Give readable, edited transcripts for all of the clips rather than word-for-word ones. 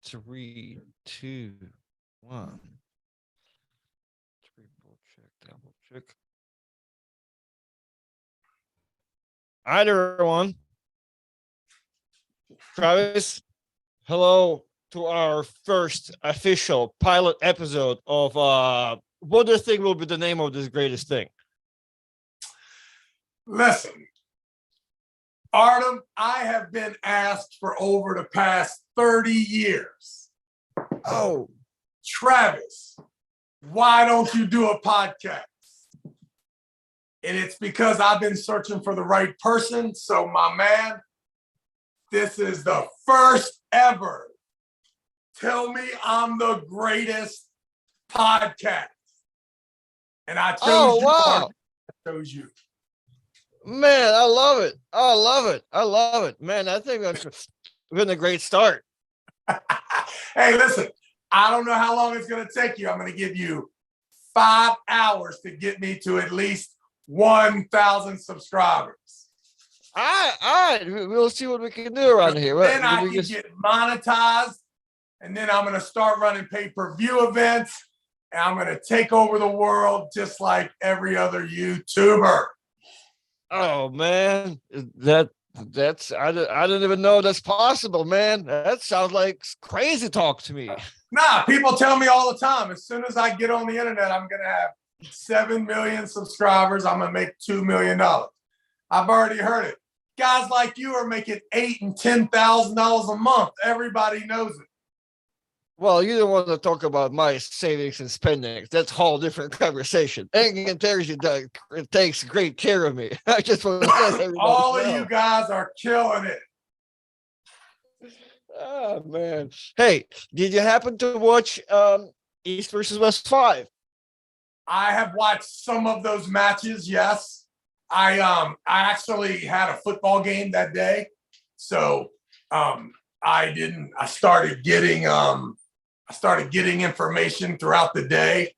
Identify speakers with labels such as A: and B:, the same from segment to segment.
A: Three, two, one. Triple check, double check. Hi, everyone. Travis, hello to our first official pilot episode of what do you think will be the name of this greatest thing?
B: Listen, Artem, I have been asked for over the past 30 years.
A: Oh,
B: Travis, why don't you do a podcast? And it's because I've been searching for the right person. So, my man, this is the first ever Tell Me I'm the Greatest podcast. And I chose you.
A: wow.
B: I chose you.
A: Man, I love it. I love it. I love it. Man, I think that's been a great start.
B: Hey, listen, I don't know how long it's going to take you. I'm going to give you 5 hours to get me to at least 1,000 subscribers.
A: All right. We'll see what we can do around here.
B: Then I can get monetized, and then I'm going to start running pay-per-view events, and I'm going to take over the world just like every other YouTuber.
A: Oh man, that's I don't even know that's possible, man. That sounds like crazy talk to me.
B: Nah, people tell me all the time, as soon as I get on the internet, I'm going to have 7 million subscribers. I'm going to make $2 million. I've already heard it. Guys like you are making $8,000 and $10,000 a month. Everybody knows it.
A: Well, you don't want to talk about my savings and spending. That's a whole different conversation. And tells you that it takes great care of me. I just want to let everybody
B: all
A: know.
B: of you guys are killing it.
A: Oh man. Hey, did you happen to watch East versus West 5?
B: I have watched some of those matches, yes. I actually had a football game that day. So I started getting information throughout the day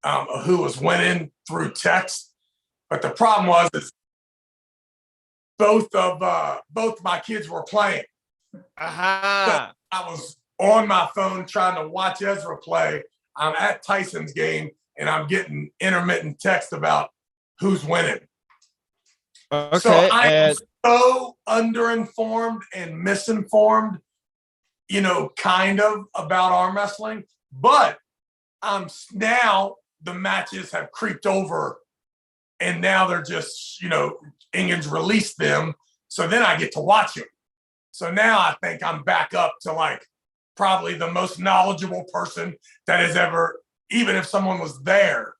B: of who was winning through text. But the problem was is both my kids were playing.
A: Aha.
B: I was on my phone trying to watch Ezra play. I'm at Tyson's game and I'm getting intermittent text about who's winning.
A: Okay.
B: So I am so underinformed and misinformed, kind of about arm wrestling. But now the matches have creeped over and now they're just, Engen's released them. So then I get to watch them. So now I think I'm back up to like probably the most knowledgeable person that has ever, even if someone was there,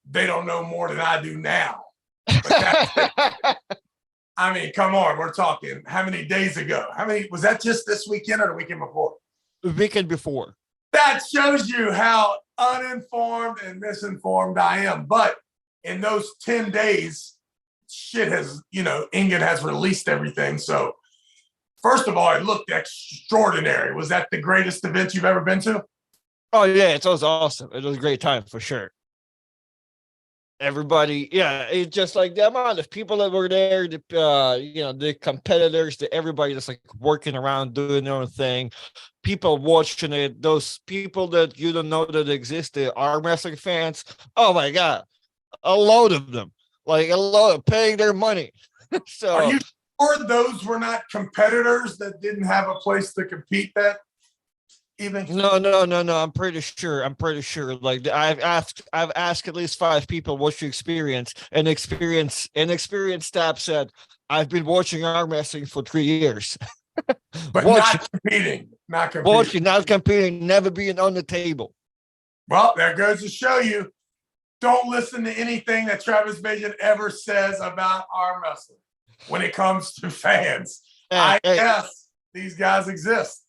B: they don't know more than I do now. But I mean, come on, we're talking how many days ago? Was that just this weekend or the weekend before?
A: The weekend before.
B: That shows you how uninformed and misinformed I am. But in those 10 days, shit has, Ingen has released everything. So first of all, it looked extraordinary. Was that the greatest event you've ever been to?
A: Oh, yeah, it was awesome. It was a great time for sure. Everybody, yeah, it's just like the amount of people that were there, the competitors, everybody just like working around, doing their own thing, people watching it, those people that you don't know that exist, the arm wrestling fans. Oh my God, a load of them, like a load of paying their money. So
B: are you sure those were not competitors that didn't have a place to compete that evening?
A: No. I'm pretty sure. Like I've asked at least 5 people what's your experience, and experienced staff said, I've been watching arm wrestling for 3 years.
B: But not competing.
A: Watching, not competing, never being on the table.
B: Well, there goes to show you, don't listen to anything that Travis Bagent ever says about arm wrestling when it comes to fans. Yes, these guys exist.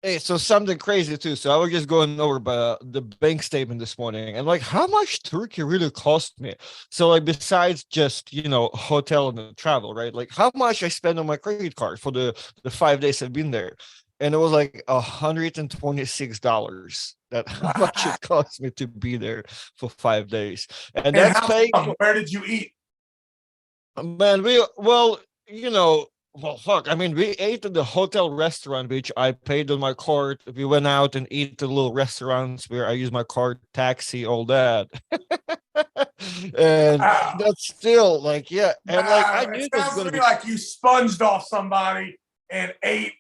A: Hey, so something crazy too. So I was just going over the bank statement this morning, and like, how much Turkey really cost me? So like, besides just hotel and the travel, right? Like, how much I spend on my credit card for the 5 days I've been there, and it was like $126. That how much it cost me to be there for 5 days, and that's paying.
B: Where did you eat?
A: Man, Well, fuck. I mean, we ate at the hotel restaurant, which I paid on my card. We went out and eat the little restaurants where I use my card, taxi, all that. And
B: Wow.
A: that's still like, yeah. And like, I
B: Wow.
A: knew
B: It
A: it was
B: sounds
A: going
B: to
A: to
B: me
A: be,
B: like you sponged off somebody and ate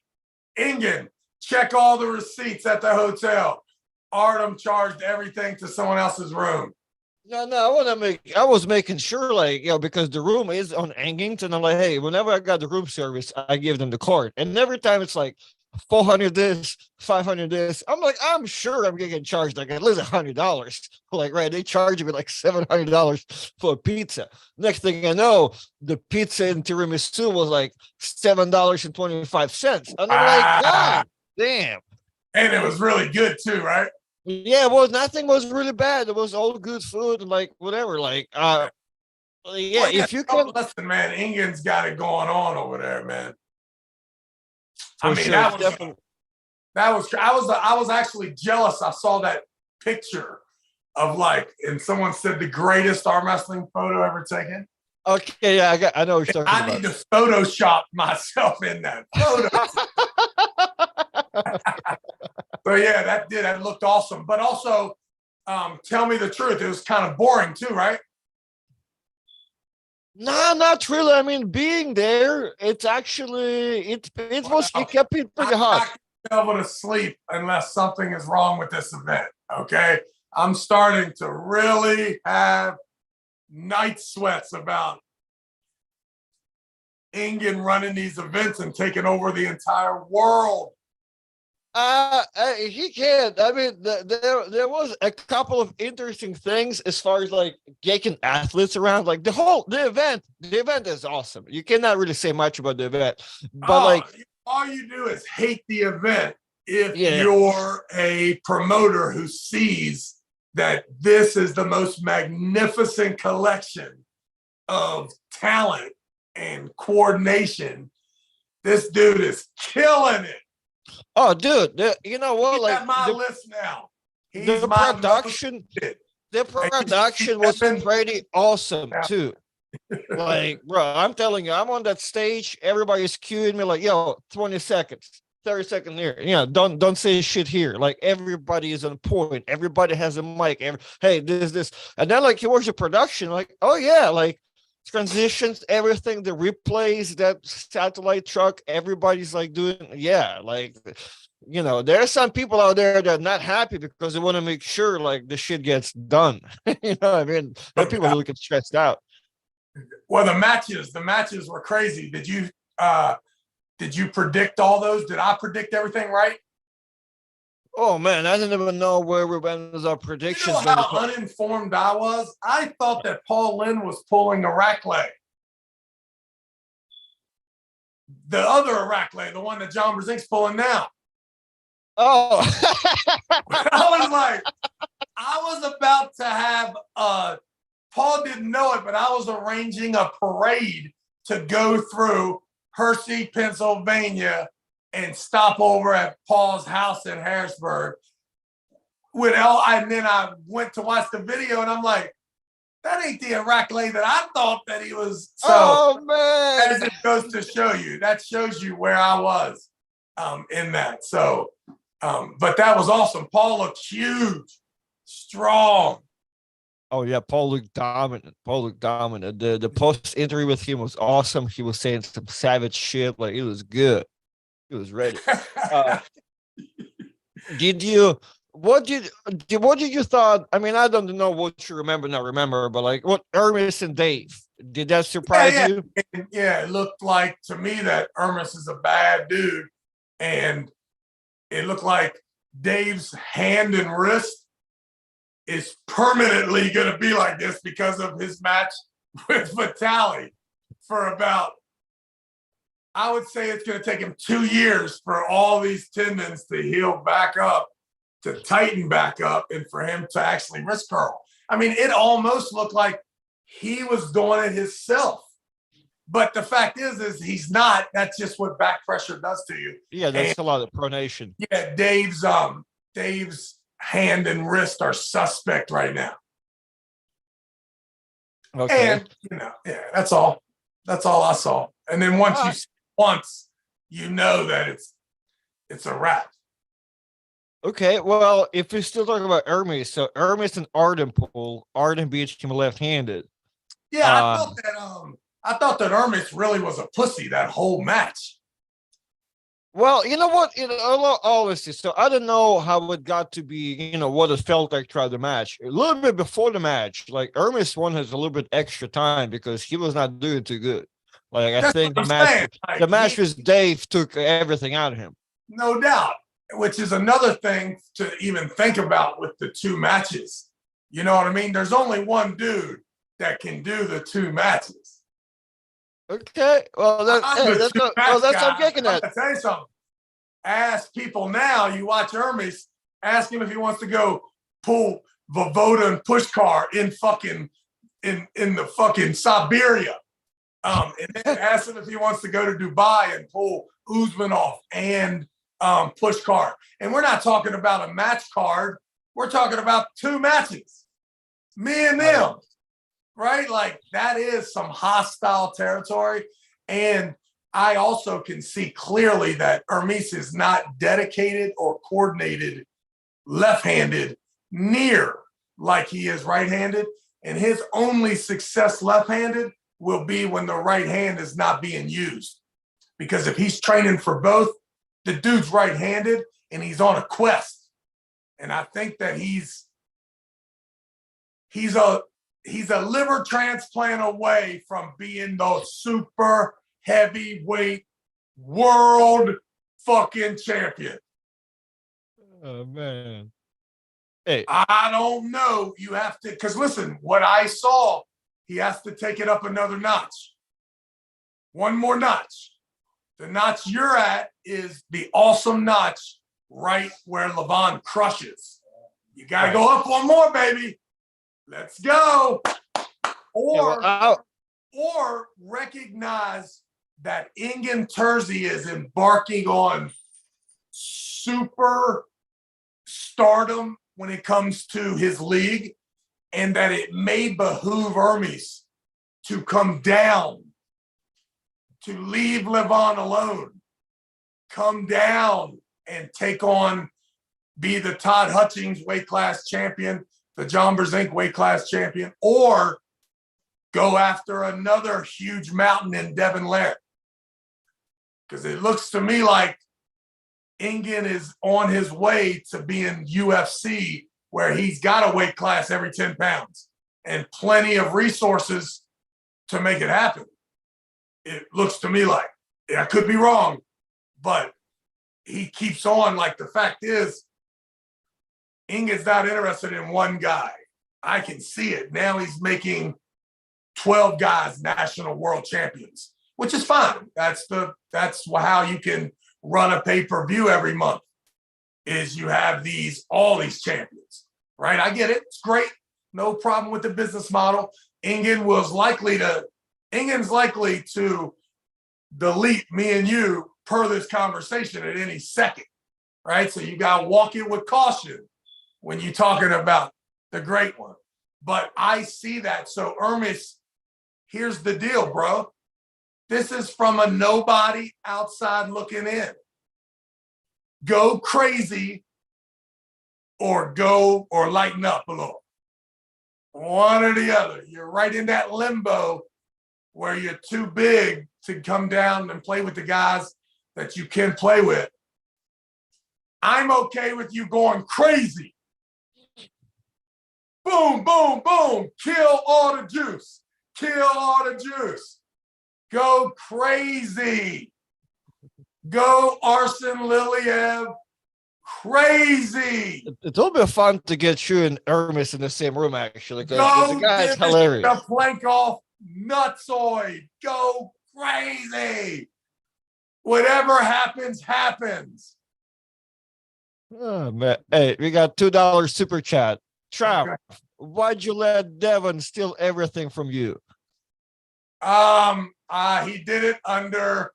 B: Ingen. Check all the receipts at the hotel. Artem charged everything to someone else's room.
A: no, I was making sure, like, because the room is on Engington. I'm like, hey, whenever I got the room service, I give them the card. And every time it's like 400 this, 500 this. I'm like, I'm sure I'm getting charged like at least $100. Like, right, they charge me like $700 for a pizza. Next thing I know, the pizza in tiramisu was like $7.25. And I'm like,
B: Ah,
A: God damn.
B: and it was really good too, right?
A: Yeah, well, nothing was really bad. It was all good food and like whatever. Like, yeah,
B: Well, yeah.
A: if you can,
B: Listen, man, Ingen's got it going on over there, man. I
A: for
B: mean,
A: sure, it's definitely.
B: I was actually jealous. I saw that picture of like, and someone said the greatest arm wrestling photo ever taken.
A: Okay, yeah, I know what you're talking
B: I need
A: about.
B: to Photoshop myself in that photo. So yeah, that looked awesome. But also, tell me the truth, it was kind of boring too, right?
A: No, not really. I mean, being there, it's actually it
B: Well,
A: kept it pretty
B: I'm
A: hot.
B: not gonna be able to sleep unless something is wrong with this event. Okay, I'm starting to really have night sweats about Ingen running these events and taking over the entire world.
A: He can. I mean, there was a couple of interesting things as far as like getting athletes around. Like the event is awesome. You cannot really say much about the event, but
B: Oh,
A: like,
B: all you do is hate the event if
A: yeah.
B: you're a promoter who sees that this is the most magnificent collection of talent and coordination. This dude is killing it.
A: Oh, dude, you know what?
B: He's
A: Like
B: at my list now. He's
A: the
B: my
A: production,
B: most
A: the production was pretty awesome too. Like, bro, I'm telling you, I'm on that stage. Everybody's cueing me like, yo, 20 seconds, 30 seconds here. Don't say shit here. Like, everybody is on point. Everybody has a mic. Hey, this. And then, like, you watch the production, like, oh, yeah, like, transitions, everything, the replays, that satellite truck, everybody's like doing, yeah, like, there are some people out there that are not happy because they want to make sure, like, the shit gets done. You know what I mean? There are people who get stressed out.
B: Well, the matches were crazy. Did you predict all those? Did I predict everything right?
A: Oh man, I didn't even know where we went with our
B: You know
A: predictions.
B: how uninformed I was? I thought that Paul Lynn was pulling Iraq leg. The other Iraq leg, the one that John Brzezink's pulling now.
A: Oh,
B: I was about to have Paul didn't know it, but I was arranging a parade to go through Hershey, Pennsylvania, and stop over at Paul's house in Harrisburg. And then I went to watch the video, and I'm like, that ain't the Iraq lady that I thought that he was. So,
A: oh man,
B: as it goes to show you, that shows you where I was in that. So, but that was awesome. Paul looked huge, strong.
A: oh yeah, Paul looked dominant. The post interview with him was awesome. He was saying some savage shit. Like, it was good. He was ready. Did you? What did you thought? I mean, I don't know what you remember, not remember, but like, what Hermes and Dave, did that surprise you?
B: Yeah, it looked like to me that Hermes is a bad dude, and it looked like Dave's hand and wrist is permanently going to be like this because of his match with Vitali for about, I would say it's going to take him 2 years for all these tendons to heal back up, to tighten back up, and for him to actually wrist curl. I mean, it almost looked like he was doing it himself. But the fact is he's not. That's just what back pressure does to you.
A: Yeah, that's a lot of pronation.
B: Yeah, Dave's hand and wrist are suspect right now.
A: Okay.
B: And yeah, that's all. That's all I saw. And then once once, you know that it's a wrap.
A: Okay, well, if we're still talking about Hermes, so Hermes and Arden pull, Arden beats him left-handed.
B: Yeah, I thought that Hermes really was a pussy that whole match.
A: Well, you know what? Honestly, so I don't know how it got to be, what it felt like throughout the match. A little bit before the match, like Hermes won has a little bit extra time because he was not doing too good. Like I
B: That's
A: think
B: what I'm saying. Like,
A: the match with Dave took everything out of him.
B: No doubt, which is another thing to even think about with the two matches. You know what I mean? There's only one dude that can do the two matches.
A: Okay, well, that's I'm getting
B: I'm
A: at.
B: gonna tell you something. Ask people now. You watch Hermes. Ask him if he wants to go pull Vovoda and Pushkar in the fucking Siberia. And then ask him if he wants to go to Dubai and pull Usmanov and Pushkar. And we're not talking about a match card. We're talking about two matches. Me and them. Right? Like that is some hostile territory. And I also can see clearly that Hermes is not dedicated or coordinated left-handed near like he is right-handed. And his only success left-handed will be when the right hand is not being used. Because if he's training for both, the dude's right-handed and he's on a quest. And I think that he's a liver transplant away from being the super heavyweight world fucking champion.
A: Oh man. Hey,
B: I don't know. You have to, because listen, what I saw, he has to take it up another notch. One more notch. The notch you're at is the awesome notch right where Levon crushes. You got to go up one more, baby. Let's go. Or recognize that Ingen Terzi is embarking on super stardom when it comes to his league, and that it may behoove Hermes to come down, to leave Levon alone, come down and take on, be the Todd Hutchings weight class champion, the John Brzenk weight class champion, or go after another huge mountain in Devin Laird. Because it looks to me like Ingen is on his way to being UFC, where he's got a weight class every 10 pounds and plenty of resources to make it happen. It looks to me like, I could be wrong, but he keeps on. Like, the fact is, Ingen's not interested in one guy. I can see it. Now he's making 12 guys national world champions, which is fine. That's how you can run a pay-per-view every month, is you have all these champions, right? I get it. It's great. No problem with the business model. Ingen's likely to delete me and you per this conversation at any second, right? So you got to walk it with caution when you're talking about the great one. But I see that. So Hermes, here's the deal, bro. This is from a nobody outside looking in. Go crazy or lighten up a little. One or the other. You're right in that limbo where you're too big to come down and play with the guys that you can play with. I'm okay with you going crazy. Boom, boom, boom. Kill all the juice. Kill all the juice. Go crazy. Go Arsen Liliev crazy.
A: It will be fun to get you and Hermes in the same room, actually, because the guy's hilarious.
B: The plank off nutsoid. Go crazy. Whatever happens, happens.
A: Oh, man. Hey, we got $2 super chat. Trav, okay. Why'd you let Devon steal everything from you?
B: He did it under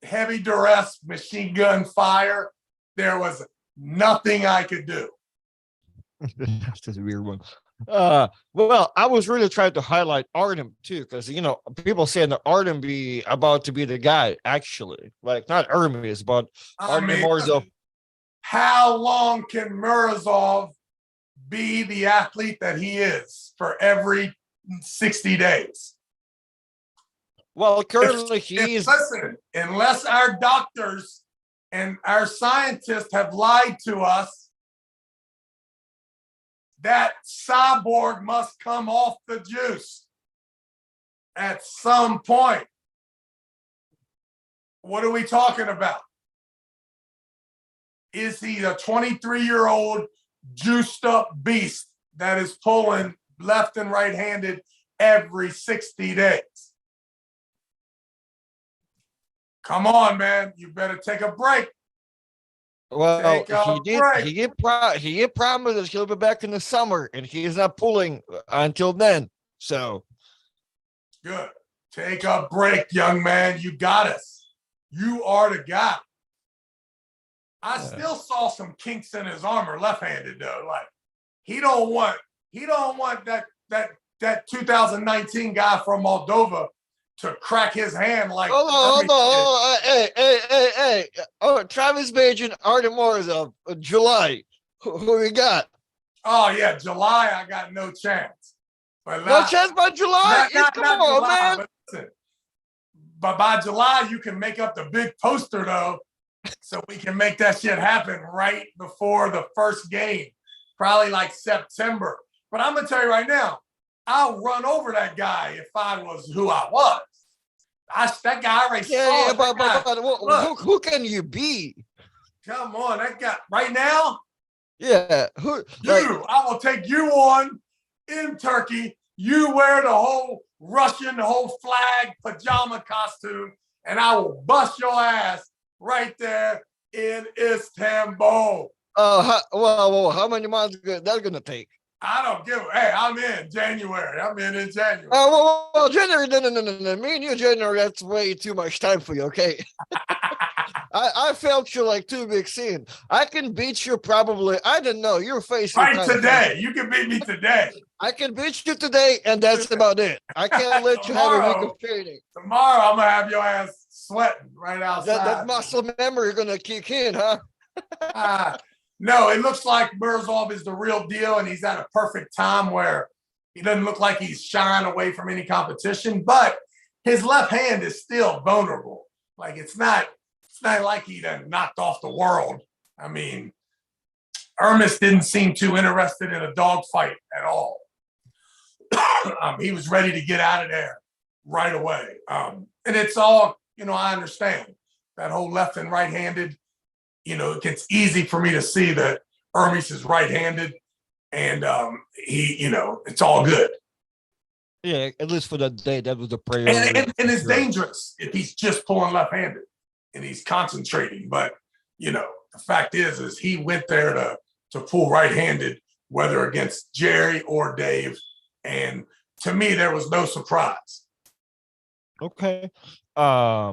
B: heavy duress, machine gun fire. There was nothing I could do.
A: That's just a weird one. Well, I was really trying to highlight Artem too, because people saying that Artem be about to be the guy, actually. Like not Hermes, but
B: I
A: Artem
B: mean,
A: Morozov.
B: how long can Murazov be the athlete that he is for every 60 days?
A: Well,
B: If,
A: currently he's
B: listen, unless our doctors and our scientists have lied to us, that cyborg must come off the juice at some point. What are we talking about? Is he a 23-year-old juiced up beast that is pulling left and right handed every 60 days? Come on, man. You better take a break.
A: well,
B: Take a break.
A: he did promise that he'll be back in the summer, and he's not pulling until then. So
B: Good. Take a break, young man. You got us. You are the guy. I still saw some kinks in his armor, left-handed though. Like he don't want that 2019 guy from Moldova to crack his hand like.
A: hold on. Hey. Oh, Travis Bagent, Artem Morozov, July. Who we got?
B: Oh yeah, July. I got no chance. But
A: No chance by July. Come on,
B: July,
A: man.
B: But listen, but by July you can make up the big poster though, so we can make that shit happen right before the first game, probably like September. But I'm gonna tell you right now, I'll run over that guy if I was who I was. That guy already saw.
A: Yeah, but who can you be?
B: Come on, that guy right now.
A: Yeah,
B: I will take you on in Turkey. You wear the whole Russian, the whole flag pajama costume, and I will bust your ass right there in Istanbul.
A: How many months that's gonna take?
B: I don't give. Hey, I'm in January. I'm in January.
A: January. No. Me and you, January. That's way too much time for you. Okay. I felt you like too big scene. I can beat you probably. I don't know. You're facing
B: right today. You can beat me today.
A: I can beat you today, and that's about it. I can't let you have a week of training.
B: Tomorrow, I'm gonna have your ass sweating right outside.
A: That muscle memory gonna kick in, huh?
B: No, it looks like Murazov is the real deal, and he's at a perfect time where he doesn't look like he's shying away from any competition, but his left hand is still vulnerable. Like it's not like he done knocked off the world. I mean, Hermes didn't seem too interested in a dogfight at all. He was ready to get out of there right away. And it's all, I understand that whole left and right-handed, it gets easy for me to see that Hermes is right-handed and it's all good.
A: Yeah, at least for that day, that was the prayer.
B: And it's dangerous if he's just pulling left-handed and he's concentrating. But, the fact is he went there to pull right-handed, whether against Jerry or Dave. And to me, there was no surprise.
A: Okay. I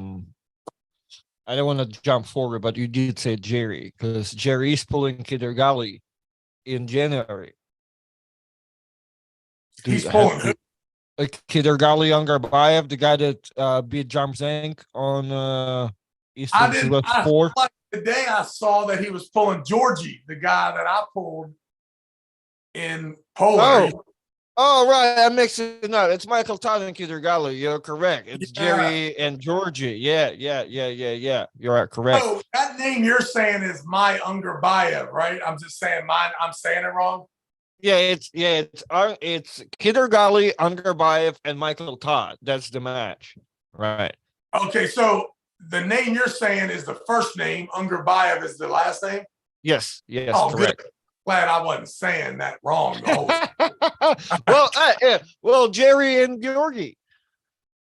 A: don't want to jump forward, but you did say Jerry, because Jerry is pulling Kidergali in January.
B: He's pulling
A: Kidergali Angarbayev, the guy that beat Jamzank on Eastern West 4.
B: Like today I saw that he was pulling Georgie, the guy that I pulled in Poland.
A: Oh, right. I'm mixing up. It's Michael Todd and Kidergali. You're correct. It's Jerry and Georgie. Yeah. You're correct.
B: Oh, that name you're saying is my Ungarbayev, right? I'm just saying mine. I'm saying it wrong.
A: Yeah, it's Kidergali, Ungarbayev, and Michael Todd. That's the match. Right.
B: Okay, so the name you're saying is the first name. Ungarbayev is the last name?
A: Yes, correct.
B: Good. Glad I wasn't saying that wrong.
A: Well, Jerry and Georgie.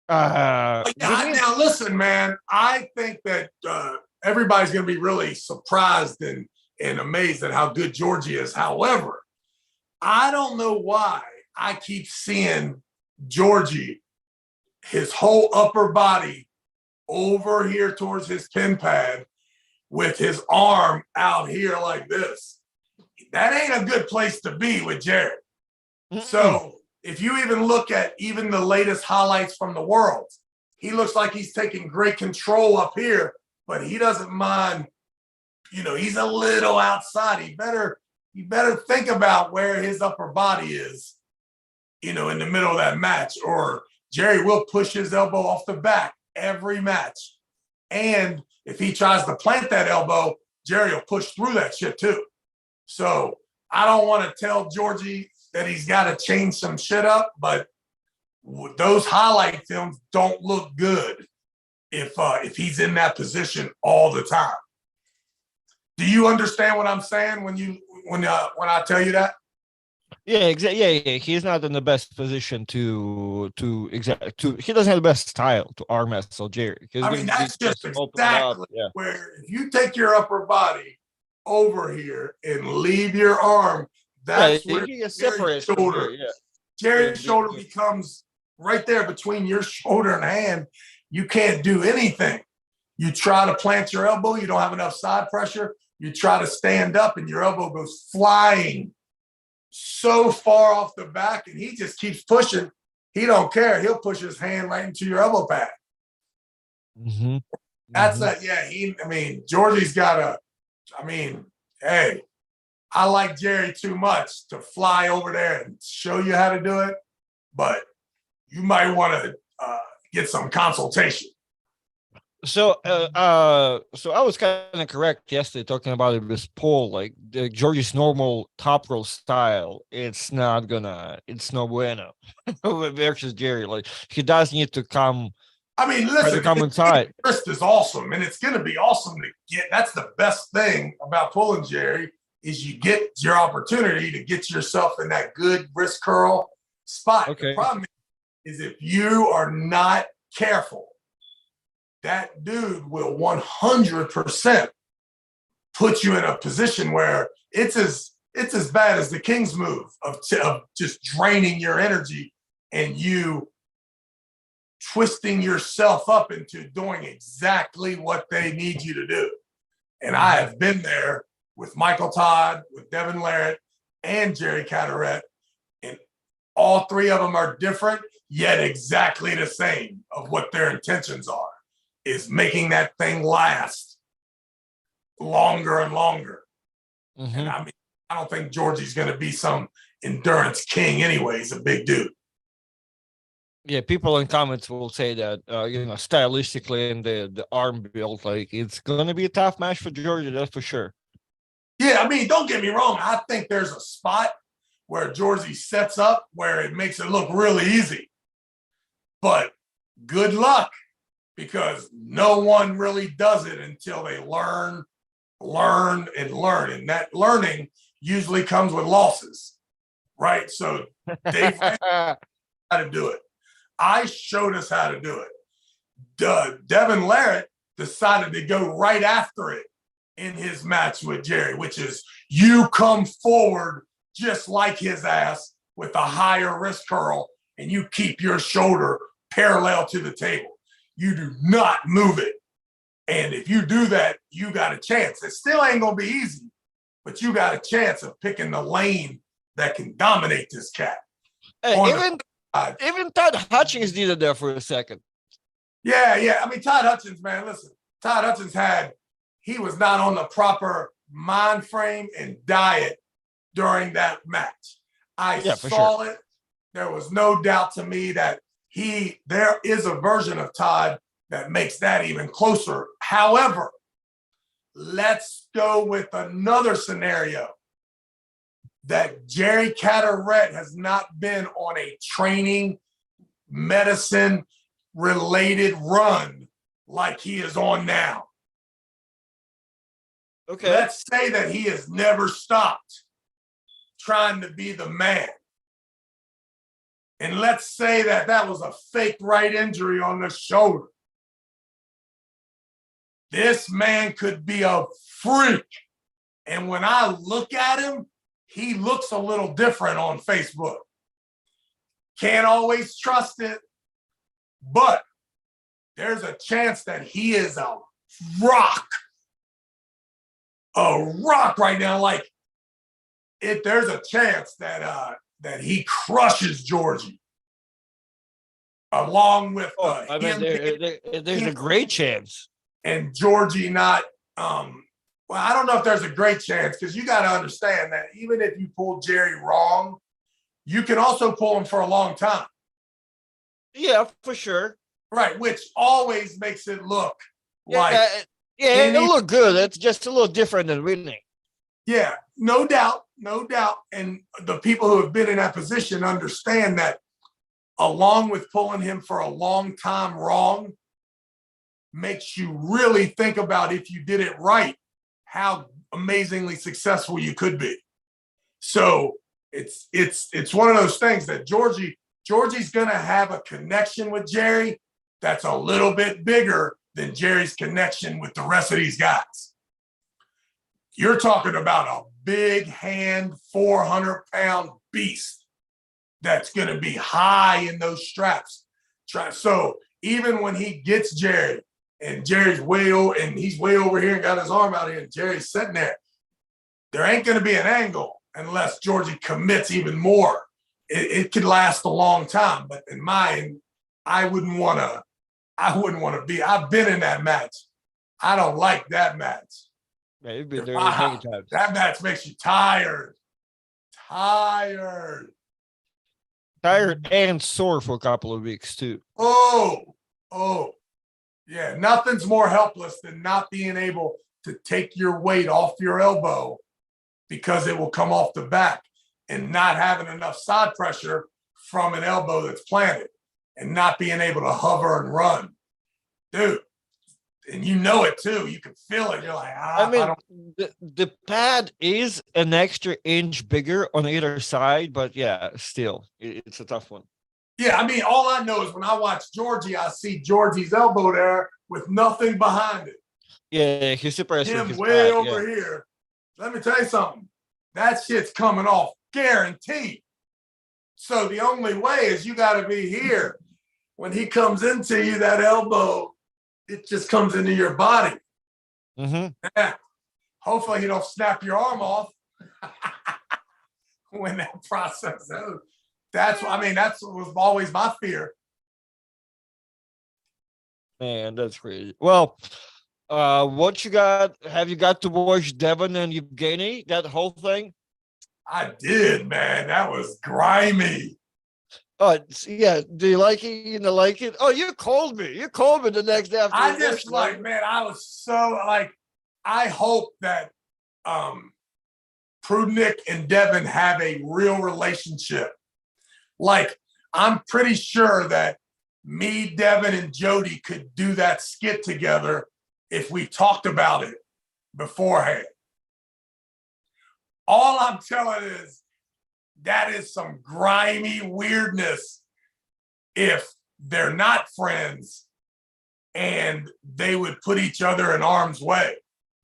B: Now listen, man. I think that everybody's going to be really surprised and amazed at how good Georgie is. However, I don't know why I keep seeing Georgie, his whole upper body over here towards his pin pad with his arm out here like this. That ain't a good place to be with Jared. So if you even look at even the latest highlights from the world, he looks like he's taking great control up here, but he doesn't mind. He's a little outside. He better think about where his upper body is, in the middle of that match, or Jerry will push his elbow off the back every match. And if he tries to plant that elbow, Jerry will push through that shit too. So I don't want to tell Georgie that he's got to change some shit up, but those highlight films don't look good if he's in that position all the time. Do you understand what I'm saying when I tell you that?
A: Yeah, exactly. Yeah. He's not in the best position to he doesn't have the best style to arm wrestle Jerry.
B: I mean, that's just exactly where if you take your upper body over here and leave your arm, that's where Jerry's shoulder becomes right there between your shoulder and hand. You can't do anything. You try to plant your elbow, you don't have enough side pressure. You try to stand up and your elbow goes flying so far off the back, and he just keeps pushing. He don't care. He'll push his hand right into your elbow pad.
A: Mm-hmm.
B: That's that. Yeah. Georgie's got hey, I like Jerry too much to fly over there and show you how to do it, but you might want to get some consultation.
A: So I was kind of correct yesterday talking about it with Paul, like Georgie's normal top roll style. It's no bueno versus Jerry. Like he does need to come.
B: Listen,
A: come inside.
B: Wrist is awesome, and it's going to be awesome to get. That's the best thing about pulling Jerry is you get your opportunity to get yourself in that good wrist curl spot. Okay. The problem is if you are not careful, that dude will 100% put you in a position where it's as bad as the King's move of just draining your energy and you twisting yourself up into doing exactly what they need you to do. And I have been there with Michael Todd, with Devin Larratt, and Jerry Cadorette, and all three of them are different, yet exactly the same of what their intentions are. Is making that thing last longer and longer. Mm-hmm. And I don't think Georgie's going to be some endurance king anyway. He's a big dude.
A: Yeah, people in comments will say that, stylistically in the arm build, like it's going to be a tough match for Georgie, that's for sure.
B: Yeah, don't get me wrong. I think there's a spot where Georgie sets up where it makes it look really easy. But good luck. Because no one really does it until they learn. And that learning usually comes with losses, right? So Dave how to do it. I showed us how to do it. Devin Larratt decided to go right after it in his match with Jerry, which is you come forward just like his ass with a higher wrist curl and you keep your shoulder parallel to the table. You do not move it. And if you do that, you got a chance. It still ain't going to be easy, but you got a chance of picking the lane that can dominate this cat.
A: Even Todd Hutchings did it there for a second.
B: Yeah. Todd Hutchings, man, listen. Todd Hutchings he was not on the proper mind frame and diet during that match. I saw it. There was no doubt to me that there is a version of Todd that makes that even closer. However, let's go with another scenario that Jerry Cadorette has not been on a training medicine related run like he is on now. Okay. Let's say that he has never stopped trying to be the man. And let's say that was a fake right injury on the shoulder. This man could be a freak. And when I look at him, he looks a little different on Facebook. Can't always trust it, but there's a chance that he is a rock right now. There's a chance that that he crushes Georgie, along with
A: I mean, there's a great chance.
B: And Georgie not. Well, I don't know if there's a great chance, because you got to understand that even if you pull Jerry wrong, you can also pull him for a long time.
A: Yeah, for sure.
B: Right, which always makes it look like
A: it'll look good. It's just a little different than winning.
B: Yeah, no doubt, no doubt. And the people who have been in that position understand that, along with pulling him for a long time wrong, makes you really think about, if you did it right, how amazingly successful you could be. So it's one of those things that Georgie's gonna have a connection with Jerry that's a little bit bigger than Jerry's connection with the rest of these guys. You're talking about a big hand, 400-pound beast that's going to be high in those straps. So even when he gets Jerry, and Jerry's he's way over here and got his arm out here, and Jerry's sitting there ain't going to be an angle unless Georgie commits even more. It could last a long time, but in mine, I wouldn't want to be. I've been in that match. I don't like that match.
A: Yeah, you've been there many times.
B: That match makes you tired.
A: Tired and sore for a couple of weeks too.
B: Oh, yeah. Nothing's more helpless than not being able to take your weight off your elbow, because it will come off the back, and not having enough side pressure from an elbow that's planted, and not being able to hover and run, dude. And you know it too. You can feel it. You're like,
A: the pad is an extra inch bigger on either side, but yeah, still, it's a tough one.
B: Yeah, I mean, all I know is when I watch Georgie, I see Georgie's elbow there with nothing behind it.
A: Yeah, he's super.
B: Him way over here. Let me tell you something. That shit's coming off, guaranteed. So the only way is you got to be here. When he comes into you, that elbow, it just comes into your body.
A: Mm-hmm.
B: Yeah. Hopefully you don't snap your arm off when that process goes. That's was always my fear.
A: Man, that's crazy. Well, what you got? Have you got to watch Devin and Evgeny, that whole thing?
B: I did, man. That was grimy.
A: Oh, yeah. Do you like it? You know, like it? Oh, you called me. You called me the next day after.
B: I just man, I was so I hope that Prudnick and Devin have a real relationship. Like, I'm pretty sure that me, Devin, and Jody could do that skit together if we talked about it beforehand. All I'm telling is that is some grimy weirdness if they're not friends and they would put each other in harm's way.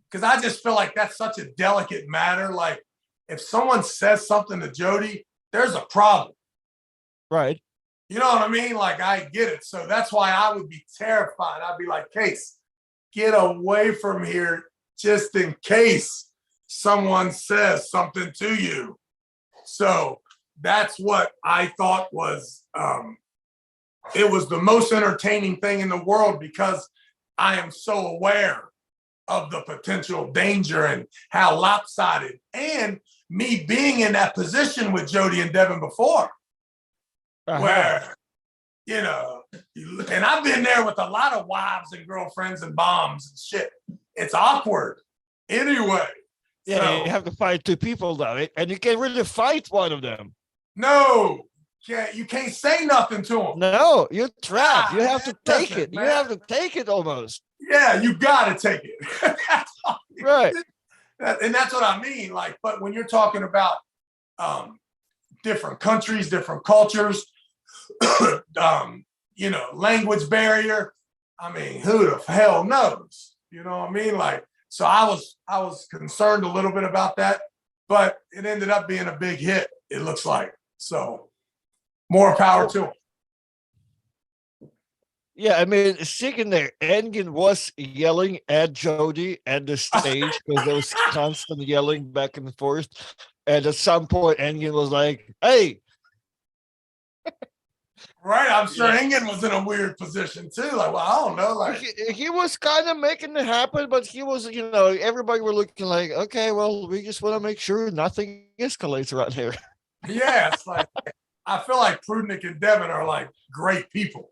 B: Because I just feel like that's such a delicate matter. Like, if someone says something to Jody, there's a problem.
A: Right.
B: You know what I mean? Like, I get it. So that's why I would be terrified. I'd be like, Case, get away from here just in case someone says something to you. So that's what I thought was, it was the most entertaining thing in the world, because I am so aware of the potential danger and how lopsided, and me being in that position with Jody and Devin before, where, you know, and I've been there with a lot of wives and girlfriends and bombs and shit. It's awkward anyway.
A: Yeah, so, you have to fight two people though, and you can't really fight one of them.
B: No, you can't say nothing to them.
A: No, you're trapped. You have to take it. Man. You have to take it almost.
B: Yeah, you got to take it.
A: Right.
B: And that's what I mean. Like, but when you're talking about different countries, different cultures, you know, language barrier, I mean, who the hell knows? You know what I mean? Like, so I was concerned a little bit about that, but it ended up being a big hit, it looks like. So more power to him.
A: Yeah, I mean, sitting there, Engin was yelling at Jody at the stage because there was constant yelling back and forth. And at some point, Engin was like, "Hey,
B: Right. I'm sure
A: Yeah.
B: Ingen was in a weird position too. Like, well, I don't know. Like,
A: He was kind of making it happen, but he was, everybody were looking like, okay, well, we just want to make sure nothing escalates around here.
B: yeah, it's like I feel like Prudnick and Devin are like great people.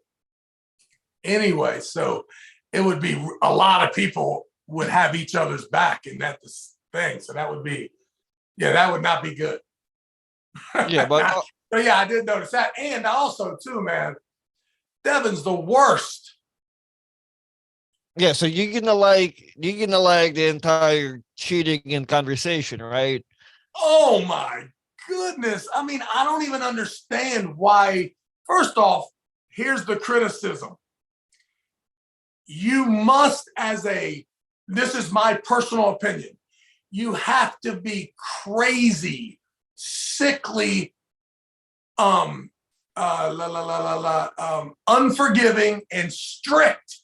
B: Anyway, so it would be a lot of people would have each other's back in that thing. So that would be, yeah, that would not be good.
A: Yeah, but
B: But yeah, I did notice that. And also, too, man, Devin's the worst.
A: yeah, so you're gonna like the entire cheating and conversation, right?
B: Oh my goodness. I mean, I don't even understand why. First off, here's the criticism. You must, this is my personal opinion, you have to be crazy, sickly, unforgiving, and strict.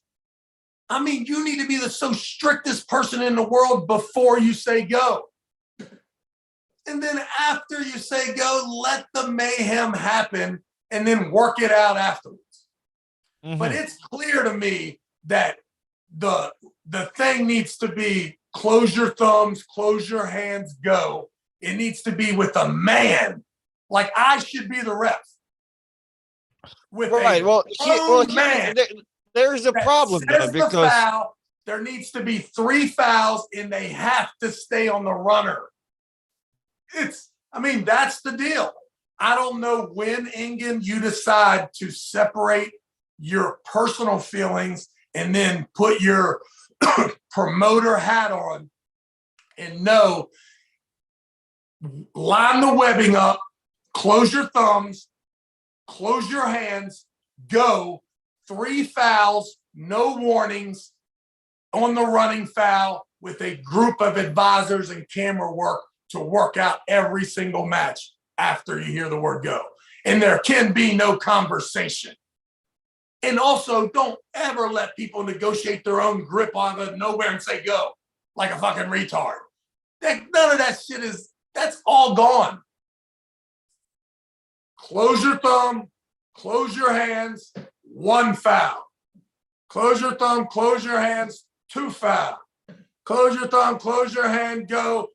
B: I mean, you need to be the so strictest person in the world before you say go. And then after you say go, let the mayhem happen and then work it out afterwards. Mm-hmm. But it's clear to me that the thing needs to be close your thumbs, close your hands, go. It needs to be with a man. Like I should be the ref. With
A: right.
B: man.
A: There's a problem though, because
B: the foul, there needs to be 3 fouls and they have to stay on the runner. That's the deal. I don't know when, Ingen, you decide to separate your personal feelings and then put your promoter hat on and know, line the webbing up, close your thumbs, close your hands, go. 3 fouls, no warnings on the running foul with a group of advisors and camera work to work out every single match after you hear the word go. And there can be no conversation. And also, don't ever let people negotiate their own grip out of nowhere and say go like a fucking retard. None of that shit that's all gone. Close your thumb, close your hands, 1 foul. Close your thumb, close your hands, 2 foul. Close your thumb, close your hand, go.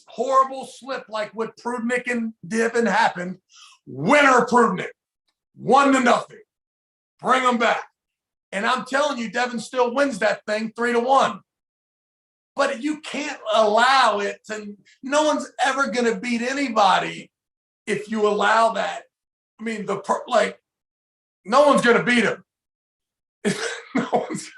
B: Horrible slip like what Prudnick and Devin happened. Winner Prudnick, 1-0. Bring them back. And I'm telling you, Devin still wins that thing 3-1. But you can't allow it to, no one's ever going to beat anybody if you allow that. I mean, no one's going to beat him. No one's.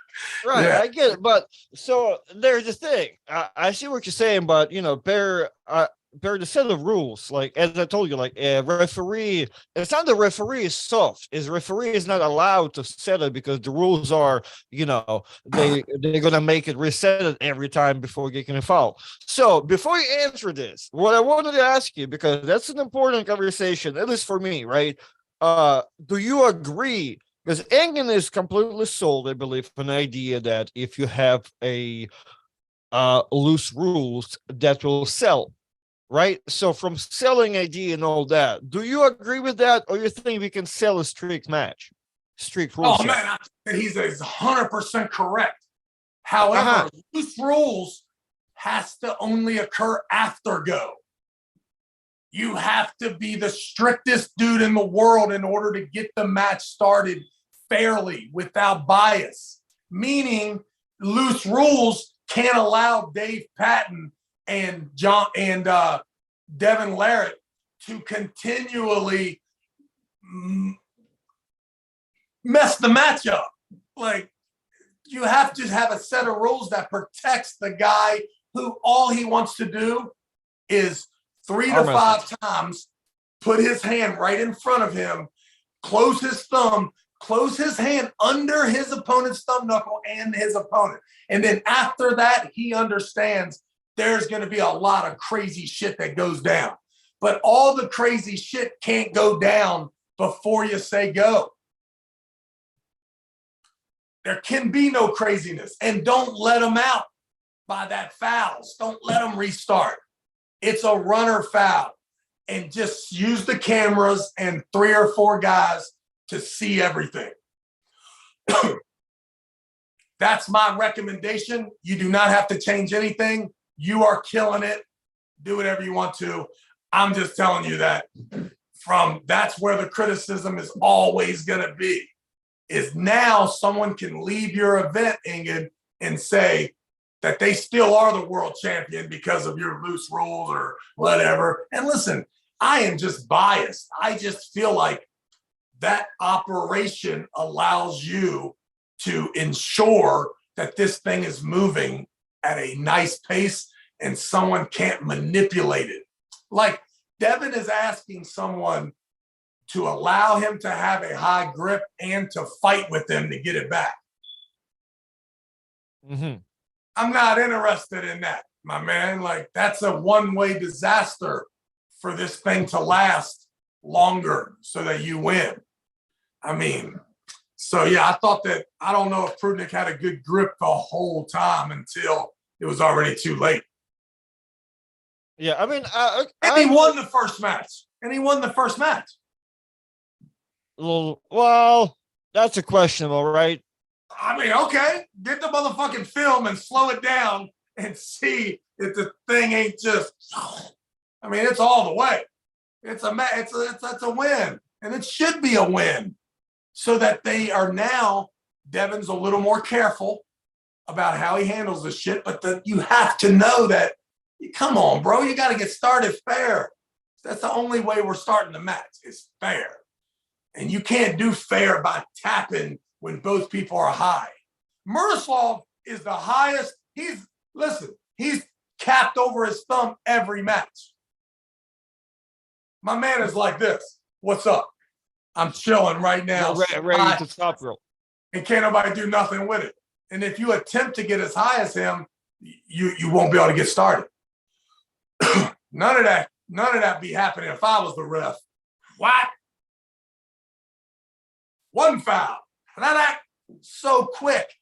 A: Right, yeah. I get it, but so there's the thing. I see what you're saying, but bear the set of rules. Like as I told you, like a referee. It's not the referee is soft. Is referee is not allowed to set it because the rules are, they're gonna make it reset it every time before getting a foul. So before you answer this, what I wanted to ask you, because that's an important conversation, at least for me, right? Do you agree? Because Engen is completely sold, I believe, an idea that if you have a loose rules, that will sell, right? So from selling idea and all that, do you agree with that, or you think we can sell a strict match, strict rules?
B: Oh man, he's 100% correct. However, loose rules has to only occur after go. You have to be the strictest dude in the world in order to get the match started fairly without bias, meaning loose rules can't allow Dave Patton and Devin Larratt to continually mess the match up. Like, you have to have a set of rules that protects the guy who all he wants to do is 3 to 5 times put his hand right in front of him, close his thumb, close his hand under his opponent's thumb knuckle and his opponent. And then after that, he understands there's going to be a lot of crazy shit that goes down. But all the crazy shit can't go down before you say go. There can be no craziness. And don't let them out by that fouls. Don't let them restart. It's a runner foul. And just use the cameras and 3 or 4 guys to see everything. That's my recommendation. You do not have to change anything. You are killing it. Do whatever you want to. I'm just telling you that that's where the criticism is always going to be, is now someone can leave your event, Ingrid, and say that they still are the world champion because of your loose rules or whatever. And listen, I am just biased. I just feel like that operation allows you to ensure that this thing is moving at a nice pace and someone can't manipulate it. Like Devin is asking someone to allow him to have a high grip and to fight with him to get it back.
A: Mm-hmm.
B: I'm not interested in that, my man. Like, that's a one-way disaster for this thing to last longer so that you win. I mean, so yeah, I thought that, I don't know if Prudnik had a good grip the whole time until it was already too late.
A: Yeah, I mean,
B: he won the first match.
A: Well, that's a questionable, right?
B: I mean, okay, get the motherfucking film and slow it down and see if the thing ain't just. I mean, it's all the way. It's a win, and it should be a win, so that they are now. Devin's a little more careful about how he handles this shit, but you have to know that. Come on, bro, you got to get started fair. That's the only way we're starting the match is fair, and you can't do fair by tapping when both people are high. Murtaslov is the highest. He's capped over his thumb every match. My man is like this. What's up? I'm chilling right now.
A: Ready to top rope.
B: And can't nobody do nothing with it. And if you attempt to get as high as him, you won't be able to get started. None of that be happening if I was the ref. What? One foul. That so quick.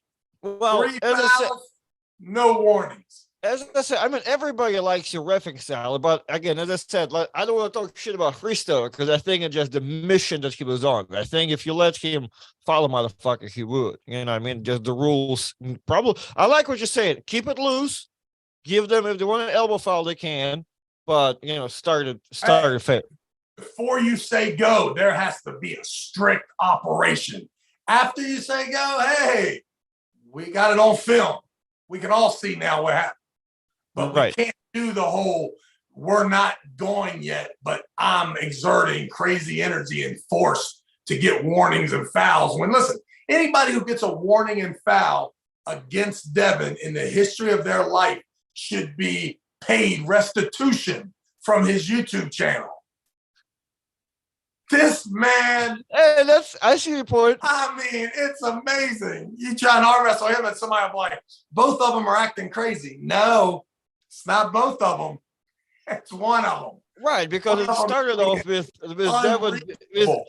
A: Well,
B: 3 fouls, no warnings.
A: As I said, I mean, everybody likes your reffing style, but again, as I said, like, I don't want to talk shit about Freestyle because I think it's just the mission that he was on. I think if you let him follow motherfucker, he would. You know what I mean? Just the rules. Probably. I like what you're saying. Keep it loose. Give them, if they want an elbow foul, they can. But, start it fair.
B: Before you say go, there has to be a strict operation. After you say go, hey, we got it on film. We can all see now what happened. But we can't do the whole, we're not going yet, but I'm exerting crazy energy and force to get warnings and fouls. When, listen, anybody who gets a warning and foul against Devin in the history of their life should be paid restitution from his YouTube channel. This man.
A: Hey, I see your point.
B: I mean, it's amazing. You try and arm wrestle him and somebody will be like, both of them are acting crazy. No, it's not both of them. It's one of them.
A: Right, because it started off with Devin.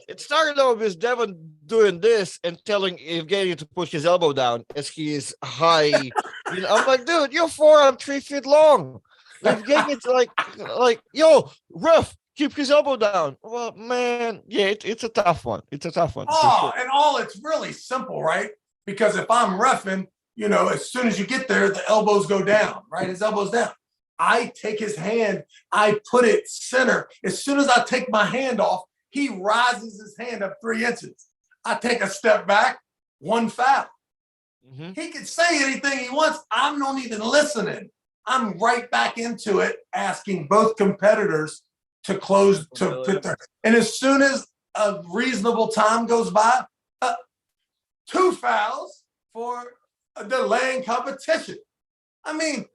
A: It started off with Devin doing this and telling Evgeny to push his elbow down as he is high. I'm like, dude, your forearm 3 feet long. Evgeny's like, yo, ref, keep his elbow down. Well, man, yeah, it's a tough one. It's a tough one.
B: Oh, sure. And it's really simple, right? Because if I'm reffing, as soon as you get there, the elbows go down, right? His elbow's down. I take his hand, I put it center. As soon as I take my hand off, he rises his hand up 3 inches. I take a step back, 1 foul. Mm-hmm. He can say anything he wants. I'm not even listening. I'm right back into it, asking both competitors to close, to put their, and as soon as a reasonable time goes by, 2 fouls for a delay in competition. I mean,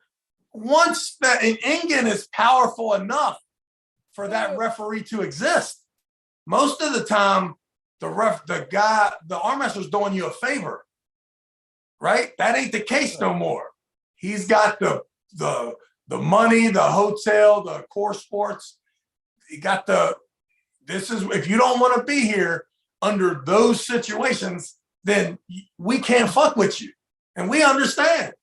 B: once that, and Ingen is powerful enough for that referee to exist. Most of the time, the arm wrestler's doing you a favor, right? That ain't the case no more. He's got the money, the hotel, the core sports. He got if you don't want to be here under those situations, then we can't fuck with you. And we understand.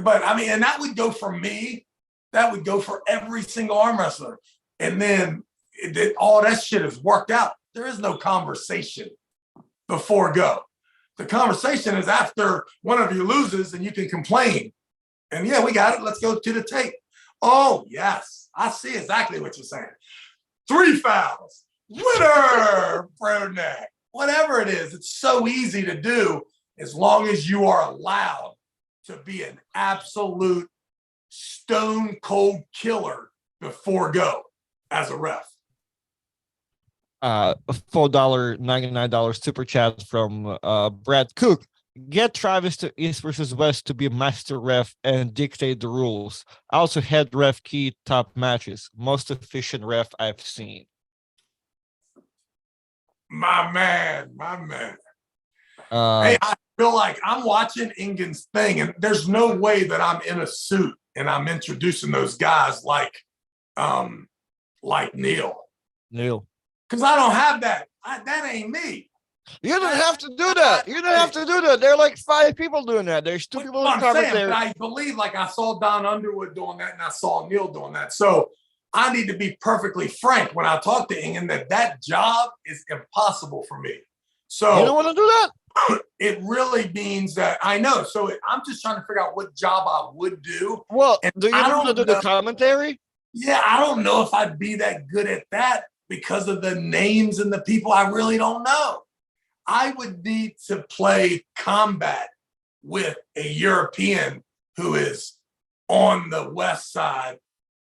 B: But I mean, and that would go for me. That would go for every single arm wrestler. And then all that shit is worked out. There is no conversation before go. The conversation is after one of you loses and you can complain. And yeah, we got it. Let's go to the tape. Oh, yes. I see exactly what you're saying. 3 fouls. Winner, Broadneck. Whatever it is, it's so easy to do as long as you are allowed to be an absolute stone cold killer before go as a ref.
A: $4.99 super chat from Brad Cook. Get Travis to East versus West to be master ref and dictate the rules. Also head ref key top matches. Most efficient ref I've seen.
B: My man. Hey, I feel like I'm watching Ingen's thing, and there's no way that I'm in a suit and I'm introducing those guys like Neil. Because I don't have that. That ain't me.
A: You don't have to do that. You don't have to do that. There are like 5 people doing that. There's 2 people in commentary.
B: But I believe, like, I saw Don Underwood doing that, and I saw Neil doing that. So I need to be perfectly frank when I talk to Ingen that job is impossible for me. So
A: you don't want to do that?
B: It really means that I know. So I'm just trying to figure out what job I would do.
A: Well, do you want to do the commentary?
B: Yeah, I don't know if I'd be that good at that because of the names and the people. I really don't know. I would need to play combat with a European who is on the west side.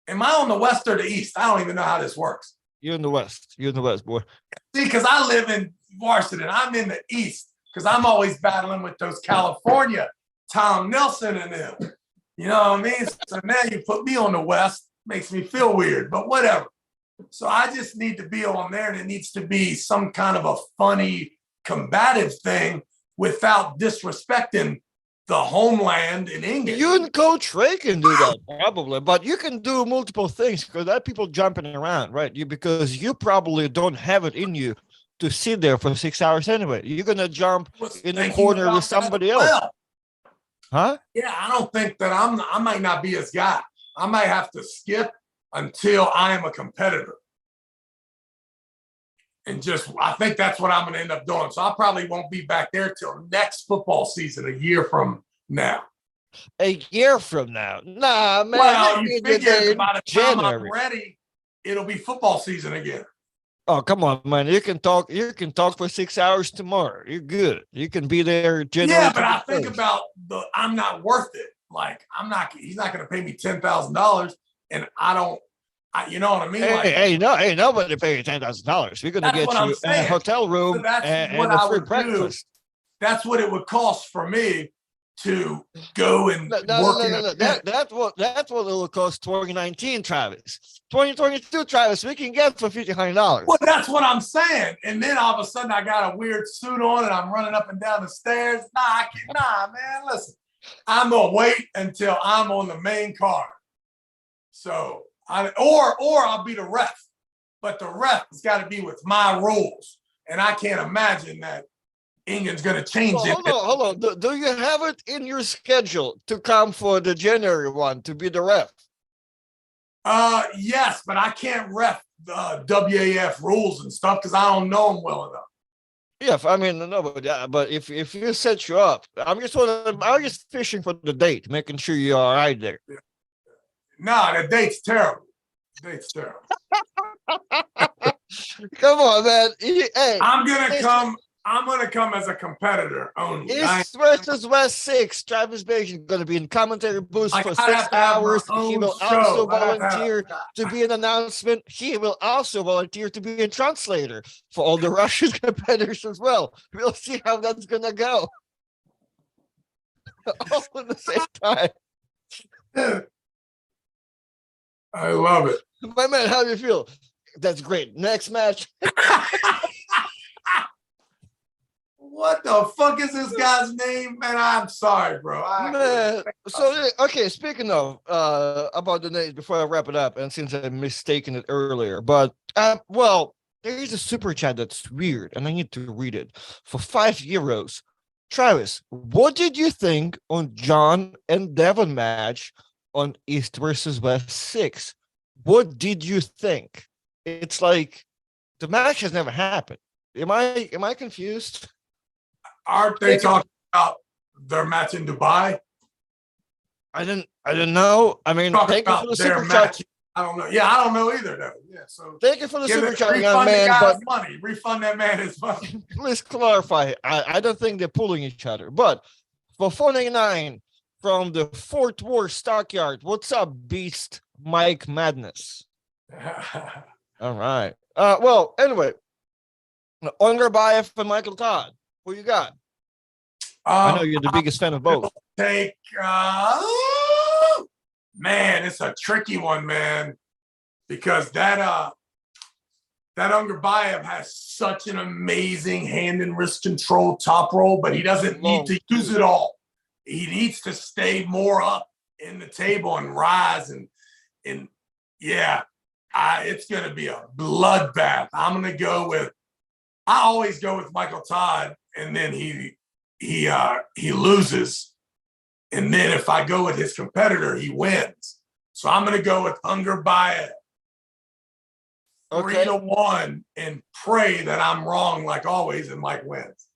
B: Am I on the west or the east? I don't even know how this works.
A: You're in the west. You're in the west, boy.
B: See, because I live in Washington. I'm in the east because I'm always battling with those California, Tom Nelson and them. You know what I mean? So now you put me on the west, makes me feel weird, but whatever. So I just need to be on there, and it needs to be some kind of a funny, combative thing without disrespecting the homeland in England.
A: You and Coach Ray can do that probably, but you can do multiple things because that people jumping around, right? Because you probably don't have it in you to sit there for 6 hours anyway. You're gonna jump in the corner with somebody else. Huh?
B: Yeah, I don't think that I might not be his guy. I might have to skip until I am a competitor. And I think that's what I'm going to end up doing. So I probably won't be back there till next football season, a year from now.
A: A year from now? Nah, man.
B: Well, you figure by the time I'm ready, it'll be football season again.
A: Oh, come on, man. You can talk for 6 hours tomorrow. You're good. You can be there January.
B: Yeah, but I think about I'm not worth it. Like, he's not going to pay me $10,000, and I don't. You know what I mean?
A: Hey, nobody pay you $10,000. We're gonna get you a hotel room and a free breakfast.
B: That's what it would cost for me to go and work.
A: No. That's what it will cost 2019, Travis. 2022, Travis, we can get for $1,500.
B: Well, that's what I'm saying. And then all of a sudden, I got a weird suit on and I'm running up and down the stairs. Nah, man. Listen, I'm gonna wait until I'm on the main card. So. Or I'll be the ref, but the ref has got to be with my rules, and I can't imagine that England's going to change it.
A: Hold on. Do you have it in your schedule to come for the January one to be the ref?
B: Yes, but I can't ref the WAF rules and stuff because I don't know them well enough.
A: Yeah, I mean, no, but if you set you up, I'm just fishing for the date, making sure you're all right there. Yeah.
B: No, the date's terrible.
A: Come on, man. Hey,
B: I'm gonna come as a competitor only.
A: East versus West 6. Travis Bagent going to be in commentary booth for 6 hours. He will also volunteer to be an announcement. He will also volunteer to be a translator for all the Russian competitors as well. We'll see how that's gonna go. All at the same time.
B: I love it.
A: My man, how do you feel? That's great. Next match.
B: What the fuck is this guy's name? Man, I'm sorry, bro.
A: Okay, speaking of about the names before I wrap it up, and since I'm mistaken it earlier, but there is a super chat that's weird, and I need to read it. For €5. Travis, what did you think on John and Devon match on East versus West 6? What did you think? It's like the match has never happened. Am I confused?
B: Aren't they talking about their match in Dubai?
A: I didn't know. I mean,
B: Talking
A: thank you for
B: about
A: the
B: their
A: super chat.
B: match. I don't know. Yeah, I don't know either, though. Yeah, so
A: Thank you for the super chat, young
B: refund the
A: man.
B: guy's
A: But
B: money. Refund that man his money.
A: please clarify. I don't think they're pulling each other. But for 499 from the Fort Worth Stockyard, what's up, Beast Mike Madness? All right. Well, anyway, Ongarbayev and Michael Todd. Who you got? I know you're the biggest fan of both.
B: Take man, it's a tricky one, man, because that Ungerbayev has such an amazing hand and wrist control top roll, but he doesn't need to use it all. He needs to stay more up in the table and rise and yeah, it's gonna be a bloodbath. I always go with Michael Todd, and then he loses. And then if I go with his competitor, he wins. So I'm going to go with Ungerbayev 3-1 and pray that I'm wrong like always and Mike wins.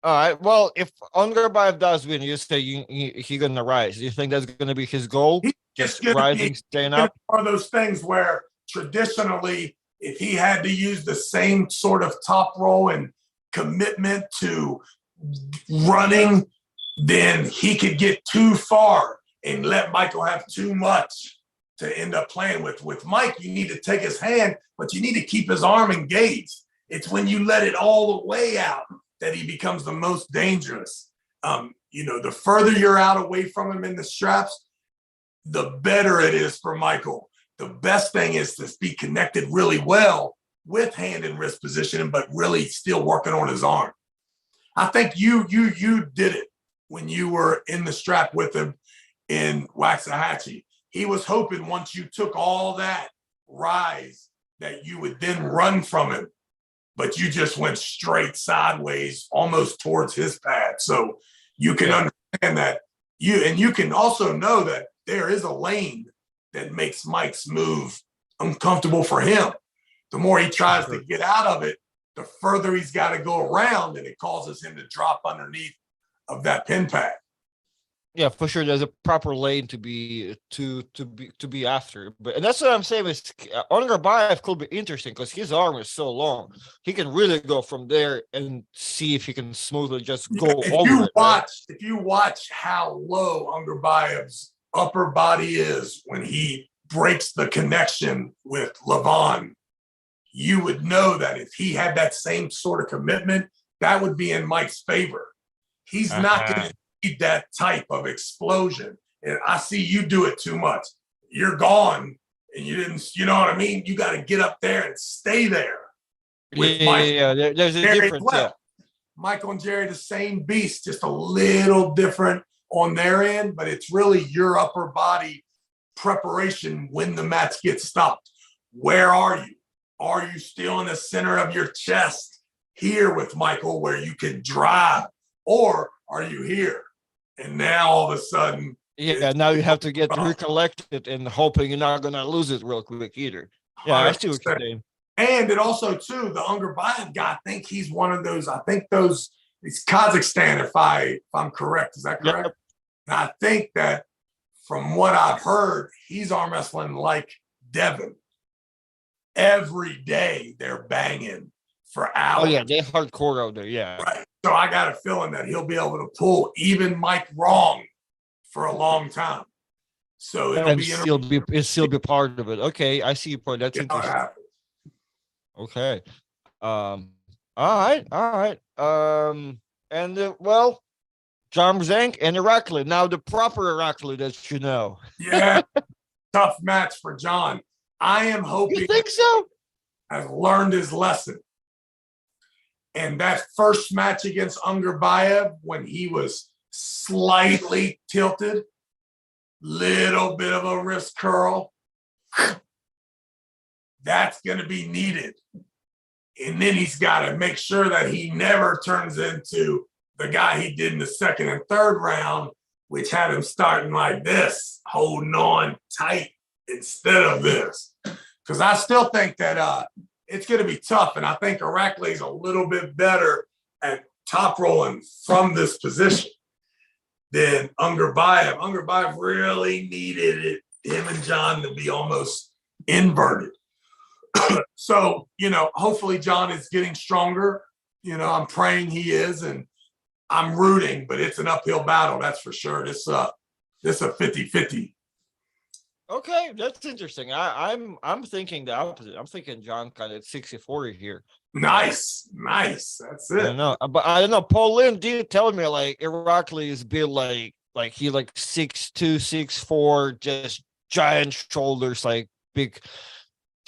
A: All right. Well, if Ungerbayev does win, you say he's going to rise. Do you think that's going to be his goal? Just rising, staying up?
B: One of those things where traditionally, if he had to use the same sort of top roll and commitment to running, then he could get too far and let Michael have too much to end up playing with. With Mike, you need to take his hand, but you need to keep his arm engaged. It's when you let it all the way out that he becomes the most dangerous. The further you're out away from him in the straps, the better it is for Michael. The best thing is to be connected really well with hand and wrist positioning, but really still working on his arm. I think you did it when you were in the strap with him in Waxahachie. He was hoping once you took all that rise that you would then run from him, but you just went straight sideways, almost towards his pad. So you can understand that you can also know that there is a lane that makes Mike's move uncomfortable for him. The more he tries to get out of it, the further he's got to go around, and it causes him to drop underneath of that pin pad.
A: Yeah, for sure. There's a proper lane to be after, and that's what I'm saying. Is Ongarbayev could be interesting because his arm is so long. He can really go from there and see if he can smoothly just go over it.
B: If you watch how low Ongarbayev's upper body is when he breaks the connection with Levon, you would know that if he had that same sort of commitment, that would be in Mike's favor. He's not going to need that type of explosion. And I see you do it too much. You're gone and you didn't, you know what I mean? You got to get up there and stay there.
A: With there's a difference.
B: Well. Yeah. Michael and Jerry, the same beast, just a little different on their end, but it's really your upper body preparation when the match gets stopped. Where are you? Are you still in the center of your chest here with Michael where you can drive? Or are you here? And now all of a sudden.
A: Yeah, now you have to get recollected and hoping you're not going to lose it real quick either. Yeah, 100%. I see what you're saying.
B: And it also, too, the Ungerbayev guy, I think he's one of those, it's Kazakhstan, if I'm correct. Is that correct? Yep. And I think that from what I've heard, he's arm wrestling like Devin. Every day they're banging for hours.
A: Oh, yeah, they're hardcore out there, yeah.
B: Right. So I got a feeling that he'll be able to pull even Mike wrong for a long time. So
A: it'll still be part of it. Okay, I see your point. That's interesting. Okay. All right. And John Brzank and Irakli. Now the proper Irakli that you know.
B: Yeah. Tough match for John. I am hoping.
A: You think so?
B: Has learned his lesson. And that first match against Ungerbayev, when he was slightly tilted, little bit of a wrist curl, that's going to be needed. And then he's got to make sure that he never turns into the guy he did in the second and third round, which had him starting like this, holding on tight instead of this. Because I still think that it's going to be tough. And I think Irakli's a little bit better at top rolling from this position than Ungerbayev. Ungerbayev really needed it, him and John, to be almost inverted. So, hopefully John is getting stronger. I'm praying he is, and I'm rooting, but it's an uphill battle, that's for sure. This a 50-50.
A: Okay, that's interesting. I'm thinking the opposite. I'm thinking John kind of 60-40 here.
B: Nice. That's it.
A: I don't know, but I don't know. Paul Lynn did tell me like Irakli is built like he like 6'2", 6'4", just giant shoulders, like big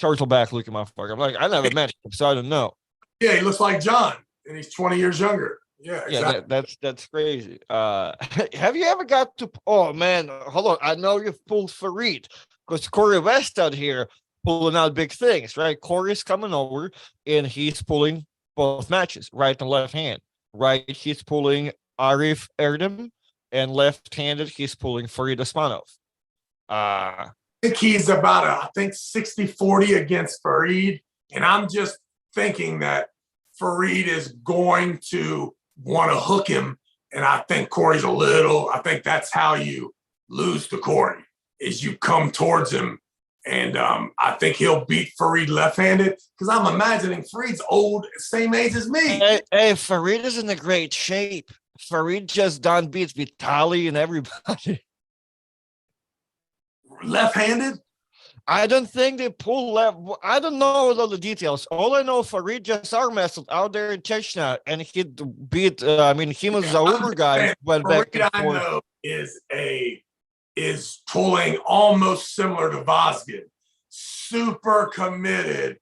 A: turtleback looking motherfucker. I'm like, I never met him, so I don't know.
B: Yeah, he looks like John, and he's 20 years younger. Yeah, exactly.
A: Yeah, that's crazy. Have you ever got to? Oh man, hold on. I know you've pulled Farid because Corey West out here pulling out big things, right? Corey's coming over and he's pulling both matches, right and left hand. Right, he's pulling Arif Erdem, and left-handed he's pulling Farid Osmanov.
B: I think he's about 60-40 against Farid, and I'm just thinking that Farid is going to want to hook him, and I think Corey's I think that's how you lose to Corey, is you come towards him, and I think he'll beat Farid left-handed, because I'm imagining Farid's old, same age as me.
A: Hey, Farid is in a great shape. Farid just done beats Vitali and everybody.
B: Left-handed?
A: I don't think they pull left. I don't know all the details. All I know, Farid just arm wrestled out there in Chechnya, and he beat. Him was Zaur guy went back and forth.
B: I know is pulling almost similar to Vazgen, super committed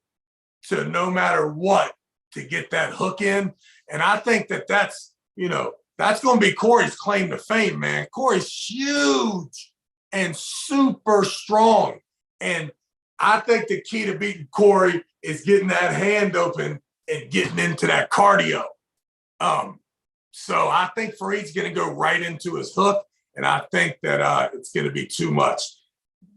B: to no matter what to get that hook in, and I think that's going to be Corey's claim to fame, man. Corey's huge and super strong. And I think the key to beating Corey is getting that hand open and getting into that cardio. So I think Farid's going to go right into his hook, and I think that it's going to be too much.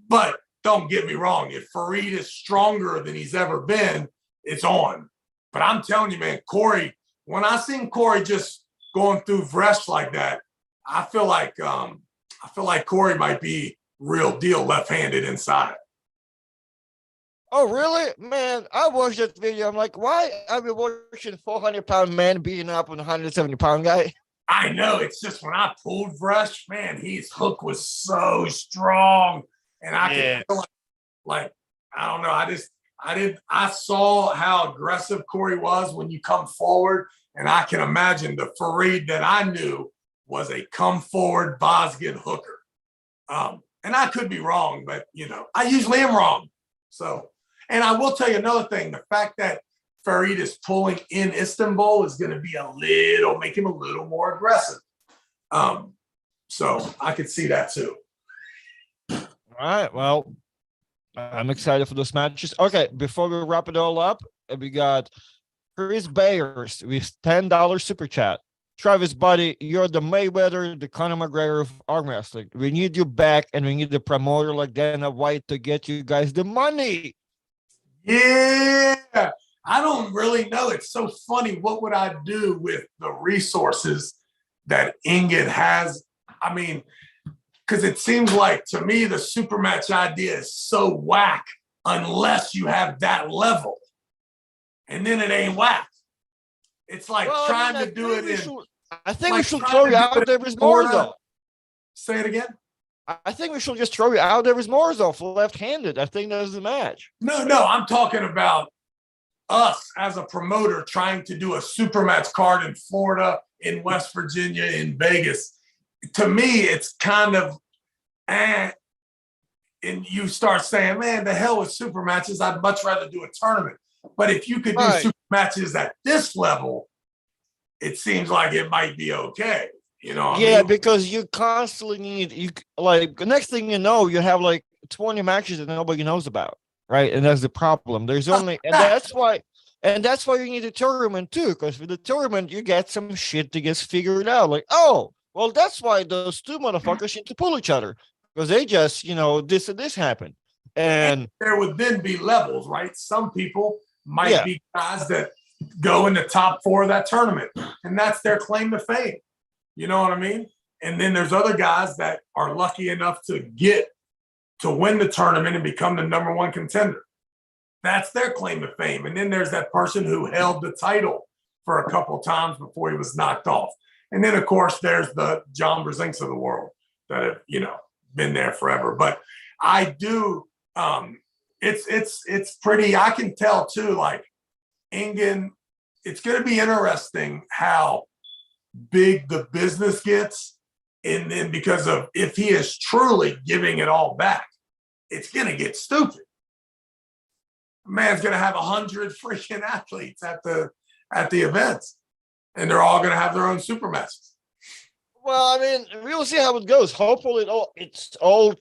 B: But don't get me wrong. If Farid is stronger than he's ever been, it's on. But I'm telling you, man, Corey, when I seen Corey just going through Vresh like that, I feel like Corey might be real deal left-handed inside.
A: Oh, really? Man, I watched that video. I'm like, why are we watching 400-pound man beating up on a 170-pound guy?
B: I know. It's just when I pulled Vresh, man, his hook was so strong. And I can feel like, I don't know. I saw how aggressive Corey was when you come forward. And I can imagine the Farid that I knew was a come forward Vazgen hooker. And I could be wrong, but I usually am wrong. So, and I will tell you another thing, the fact that Farid is pulling in Istanbul is going to be make him a little more aggressive. So I could see that too.
A: All right. Well, I'm excited for those matches. Okay. Before we wrap it all up, we got Chris Bayers with $10 super chat. Travis, buddy, you're the Mayweather, the Conor McGregor of arm wrestling. We need you back, and we need a promoter like Dana White to get you guys the money.
B: Yeah, I don't really know. It's so funny. What would I do with the resources that Ingrid has? I mean, because it seems like to me the super match idea is so whack unless you have that level, and then it ain't whack. It's like trying to do it in.
A: I think we should throw you out there with more though.
B: Say it again.
A: I think we should just throw you out there with more though for left-handed. I think that's the match.
B: No, I'm talking about us as a promoter trying to do a super match card in Florida, in West Virginia, in Vegas. To me, it's kind of, and you start saying, man, the hell with super matches. I'd much rather do a tournament. But if you could do super matches at this level, it seems like it might be okay.
A: Because you constantly need the next thing you know, you have like 20 matches that nobody knows about, right? And that's the problem. There's only that's why you need a tournament too, because with the tournament you get some shit that gets figured out. Like, oh, well, that's why those two motherfuckers need to pull each other, because they just this and this happened. And
B: there would then be levels, right? Some people might be guys that go in the top 4 of that tournament, and that's their claim to fame. You know what I mean? And then there's other guys that are lucky enough to get to win the tournament and become the number 1 contender. That's their claim to fame. And then there's that person who held the title for a couple of times before he was knocked off. And then, of course, there's the John Brzezinks of the world that have, been there forever. But I do, it's pretty, I can tell too, like Ingen, it's going to be interesting how big the business gets. And then because of if he is truly giving it all back, it's going to get stupid. Man's going to have 100 freaking athletes at the events, and they're all going to have their own super matches.
A: Well, I mean, we'll see how it goes. Hopefully, it's all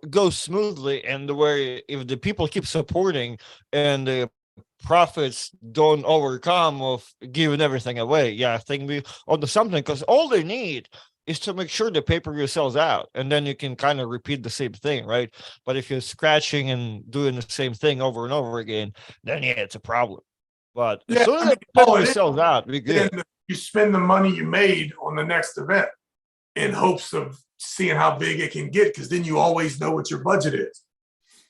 A: goes smoothly, and the way if the people keep supporting and the profits don't overcome of giving everything away. Yeah, I think we onto something, because all they need is to make sure the pay-per-view sells out, and then you can kind of repeat the same thing, right? But if you're scratching and doing the same thing over and over again, then yeah, it's a problem. But as soon as the pay-per-view sells out, we good.
B: You spend the money you made on the next event in hopes of seeing how big it can get, because then you always know what your budget is.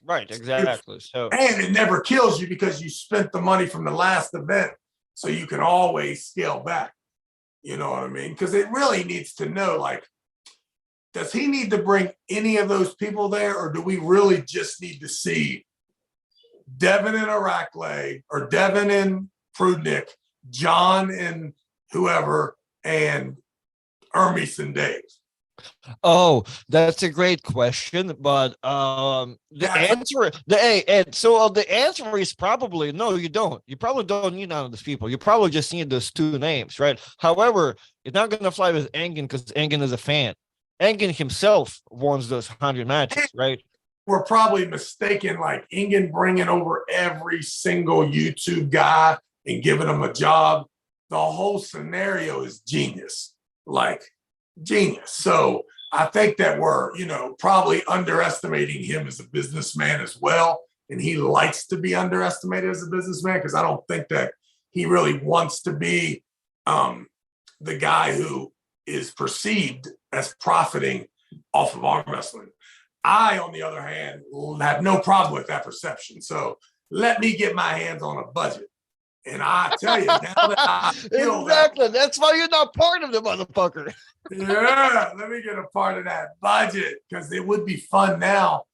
A: Right, exactly.
B: And it never kills you because you spent the money from the last event, so you can always scale back. You know what I mean? Because it really needs to know, like, does he need to bring any of those people there, or do we really just need to see Devin and Arakle, or Devin and Prudnick, John and whoever, and Hermes and Dave?
A: Oh, that's a great question, but the answer is probably no. You don't. You probably don't need none of these people. You probably just need those 2 names, right? However, it's not going to fly with Engen because Engen is a fan. Engen himself wants those 100 matches, right?
B: We're probably mistaken, like Engen bringing over every single YouTube guy and giving them a job. The whole scenario is genius, like genius. So I think that we're, probably underestimating him as a businessman as well. And he likes to be underestimated as a businessman, because I don't think that he really wants to be the guy who is perceived as profiting off of arm wrestling. I, on the other hand, have no problem with that perception. So let me get my hands on a budget. And I tell you, now that I feel
A: exactly, that's why you're not part of the motherfucker.
B: Yeah, let me get a part of that budget, because it would be fun now,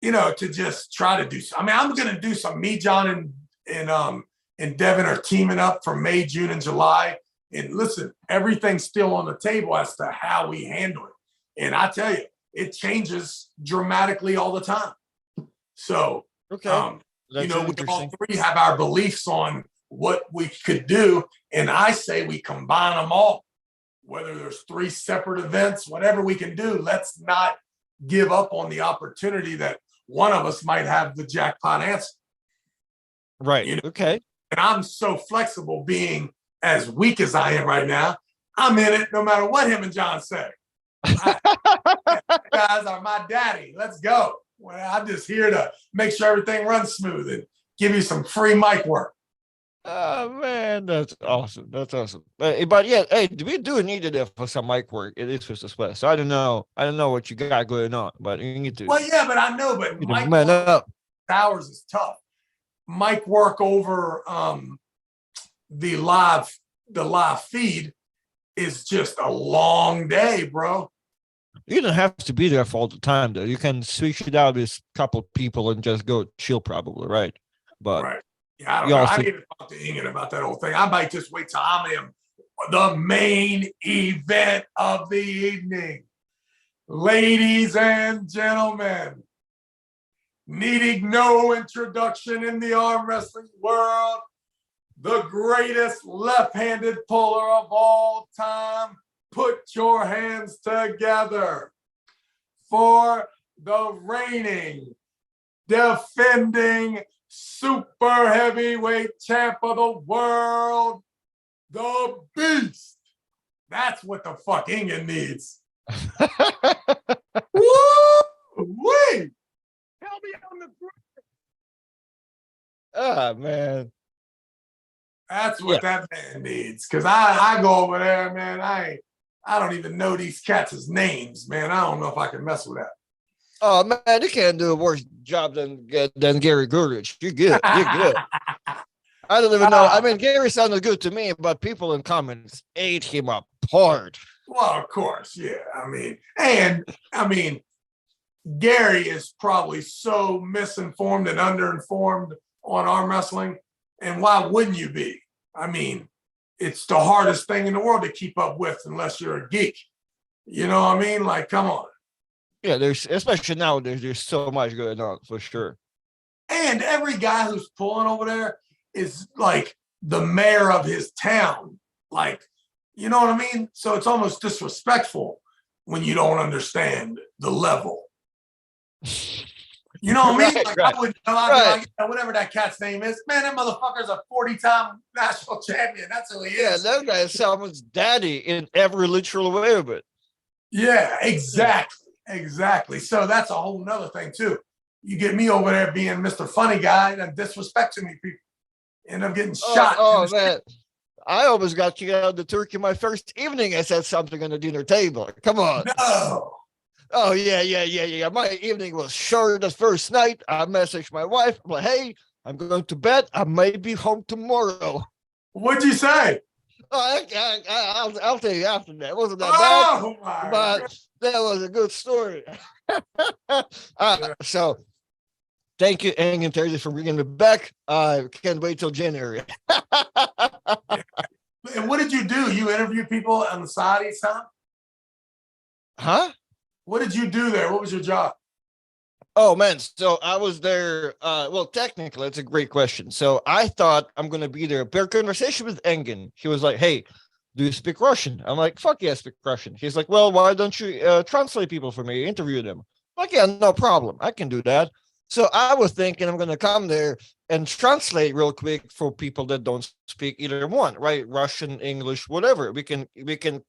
B: to just try to do. I mean, I'm going to do some. Me, John, and Devin are teaming up for May, June, and July. And listen, everything's still on the table as to how we handle it. And I tell you, it changes dramatically all the time. So,
A: okay.
B: We all 3 have our beliefs on what we could do. And I say we combine them all, whether there's 3 separate events, whatever we can do. Let's not give up on the opportunity that one of us might have the jackpot answer.
A: Right. Okay.
B: And I'm so flexible, being as weak as I am right now. I'm in it no matter what him and John say. You guys are my daddy. Let's go. Well, I'm just here to make sure everything runs smooth and give you some free mic work.
A: Oh man, that's awesome. That's awesome. But yeah, hey, we do need it for some mic work. It is Twisted Sweat. So I don't know what you got going on, but you need to.
B: Well, yeah, but I know, but mic
A: man up.
B: Hours is tough. Mic work over the live feed is just a long day, bro.
A: You don't have to be there for all the time, though. You can switch it out with a couple people and just go chill, probably, right? But
B: right. Yeah, I don't know. I need to talk to Ingen about that whole thing. I might just wait till I'm in the main event of the evening. Ladies and gentlemen, needing no introduction in the arm wrestling world, the greatest left-handed puller of all time. Put your hands together for the reigning, defending super heavyweight champ of the world, the Beast. That's what the fuck Ingen needs. Woo! Wait! Help me on the
A: Ah, man.
B: That's
A: Yeah.
B: what that man needs. Cause I go over there, man. I don't even know these cats' names, man. I don't know if I can mess with that.
A: Oh man, you can't do a worse job than Gary Goodrich. You're good. You're good. I don't even know. I mean, Gary sounded good to me, but people in comments ate him apart.
B: Well, of course, yeah. I mean, Gary is probably so misinformed and underinformed on arm wrestling. And why wouldn't you be? I mean, it's the hardest thing in the world to keep up with unless you're a geek. You know what I mean? Like, come on.
A: Yeah, there's especially nowadays, there's so much going on for sure.
B: And every guy who's pulling over there is like the mayor of his town. Like, you know what I mean? So it's almost disrespectful when you don't understand the level. You know what I mean?
A: Right,
B: Like,
A: right,
B: I would know, I'd
A: right.
B: be like, whatever that cat's name is, man, that motherfucker's a 40-time national champion. That's who he
A: Yeah,
B: is.
A: that guy is someone's daddy in every literal way of it.
B: Yeah, exactly. So that's a whole nother thing too. You get me over there being Mr. Funny Guy and disrespecting me, people end up getting
A: Oh,
B: shot.
A: oh man. I almost got kicked out of the turkey my first evening. I said something on the dinner table. Come on.
B: No.
A: Oh, yeah. My evening was short the first night. I messaged my wife. I'm like, hey, I'm going to bed. I may be home tomorrow.
B: What'd you say?
A: Oh, I'll tell you after that. It wasn't that bad,
B: Oh my God.
A: but that was a good story.
B: Yeah.
A: So thank you, Ang and Thursday, for bringing me back. I can't wait till January.
B: And what did you do? You interviewed people on the side each time?
A: Huh?
B: What did you do there? What was your job?
A: Oh man, so I was there. Well, technically, it's a great question. So I thought I'm gonna be there. Per conversation with Engin, he was like, "Hey, do you speak Russian?" I'm like, "Fuck yeah, I speak Russian." He's like, "Well, why don't you translate people for me, interview them?" I'm like, yeah, no problem, I can do that. So I was thinking I'm gonna come there and translate real quick for people that don't speak either one, right? Russian, English, whatever. We can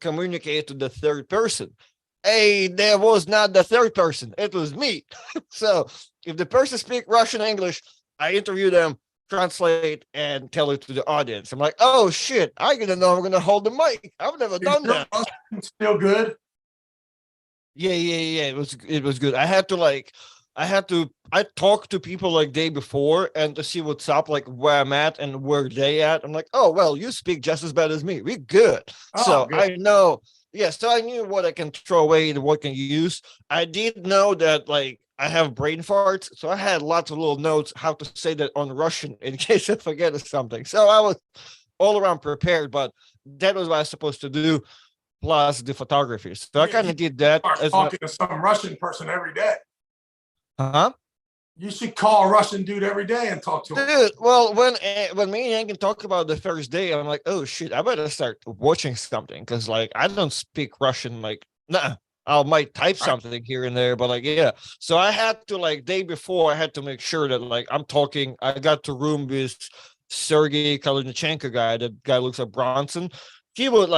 A: communicate to the third person. Hey, there was not the third person. It was me. So if the person speak Russian, English, I interview them, translate, and tell it to the audience. I'm like, oh shit, I didn't know I'm gonna hold the mic. I've never
B: Is
A: done
B: your
A: that.
B: Russian still good?
A: Yeah. It was good. I talked to people like day before and to see what's up, like where I'm at and where they at. I'm like, oh well, you speak just as bad as me. We good.
B: Oh,
A: So
B: good.
A: I know, yeah, so I knew what I can throw away and what I can use. I did know that like I have brain farts, so I had lots of little notes how to say that on Russian in case I forget something. So I was all around prepared, but that was what I was supposed to do, plus the photography. So I
B: Yeah,
A: kind
B: you
A: of did that
B: start
A: as my
B: talking to some Russian person every day.
A: huh?
B: You should call a Russian dude every day and talk to him.
A: Dude, well, when me and Yank can talk about the first day, I'm like, oh shit, I better start watching something because like I don't speak Russian. Like, nah, I might type
B: Right?
A: something here and there, but like, yeah. So I had to like day before, I had to make sure that like I'm talking. I got to room with Sergey Kalinichenko guy. That guy looks like Bronson. He was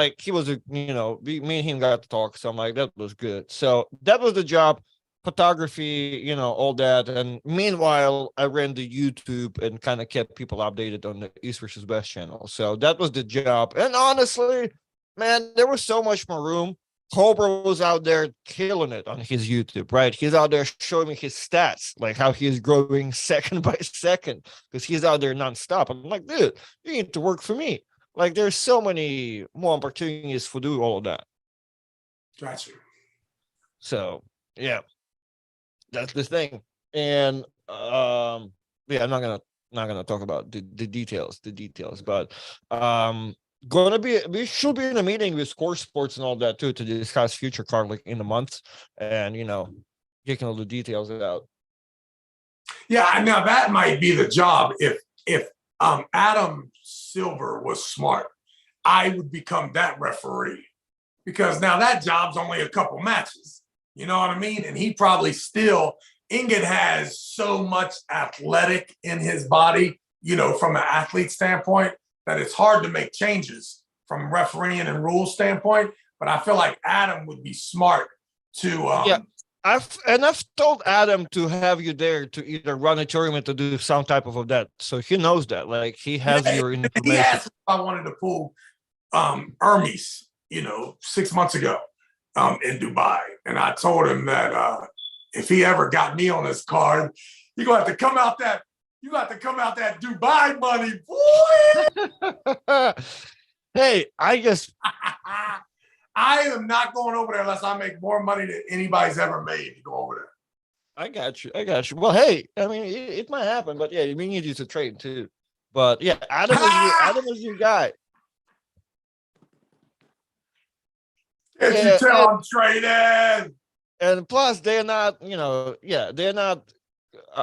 A: a me and him got to talk. So I'm like, that was good. So that was the job, photography, all that. And meanwhile, I ran the YouTube and kind of kept people updated on the East versus West channel. So that was the job. And honestly, man, there was so much more room. Cobra was out there killing it on his YouTube, right? He's out there showing me his stats, like how he's growing second by second, because he's out there nonstop. I'm like, dude, you need to work for me. Like, there's so many more opportunities for do all of that.
B: Gotcha.
A: So, yeah, that's the thing. And yeah, I'm not gonna talk about the details, but gonna be we should be in a meeting with Score Sports and all that too to discuss future card like in a month and taking all the details out.
B: Yeah, now that might be the job if Adam Silver was smart. I would become that referee because now that job's only a couple matches. You know what I mean? And he probably still, Ingot has so much athletic in his body, from an athlete standpoint, that it's hard to make changes from refereeing and rules standpoint. But I feel like Adam would be smart to
A: Yeah. I've told Adam to have you there to either run a tournament or do some type of that. So he knows that. Like he has
B: Yeah,
A: your
B: he
A: information.
B: asked if I wanted to pull Hermes, 6 months ago, in Dubai. And I told him that if he ever got me on his card, you're gonna have to come out that Dubai money, boy.
A: Hey, I just
B: I am not going over there unless I make more money than anybody's ever made to go over there.
A: I got you. I got you. Well, hey, I mean, it might happen, but yeah, we need you to train too. But yeah, Adam is your guy.
B: Can't you
A: Yeah,
B: tell I'm trading?
A: and plus they're not, they're not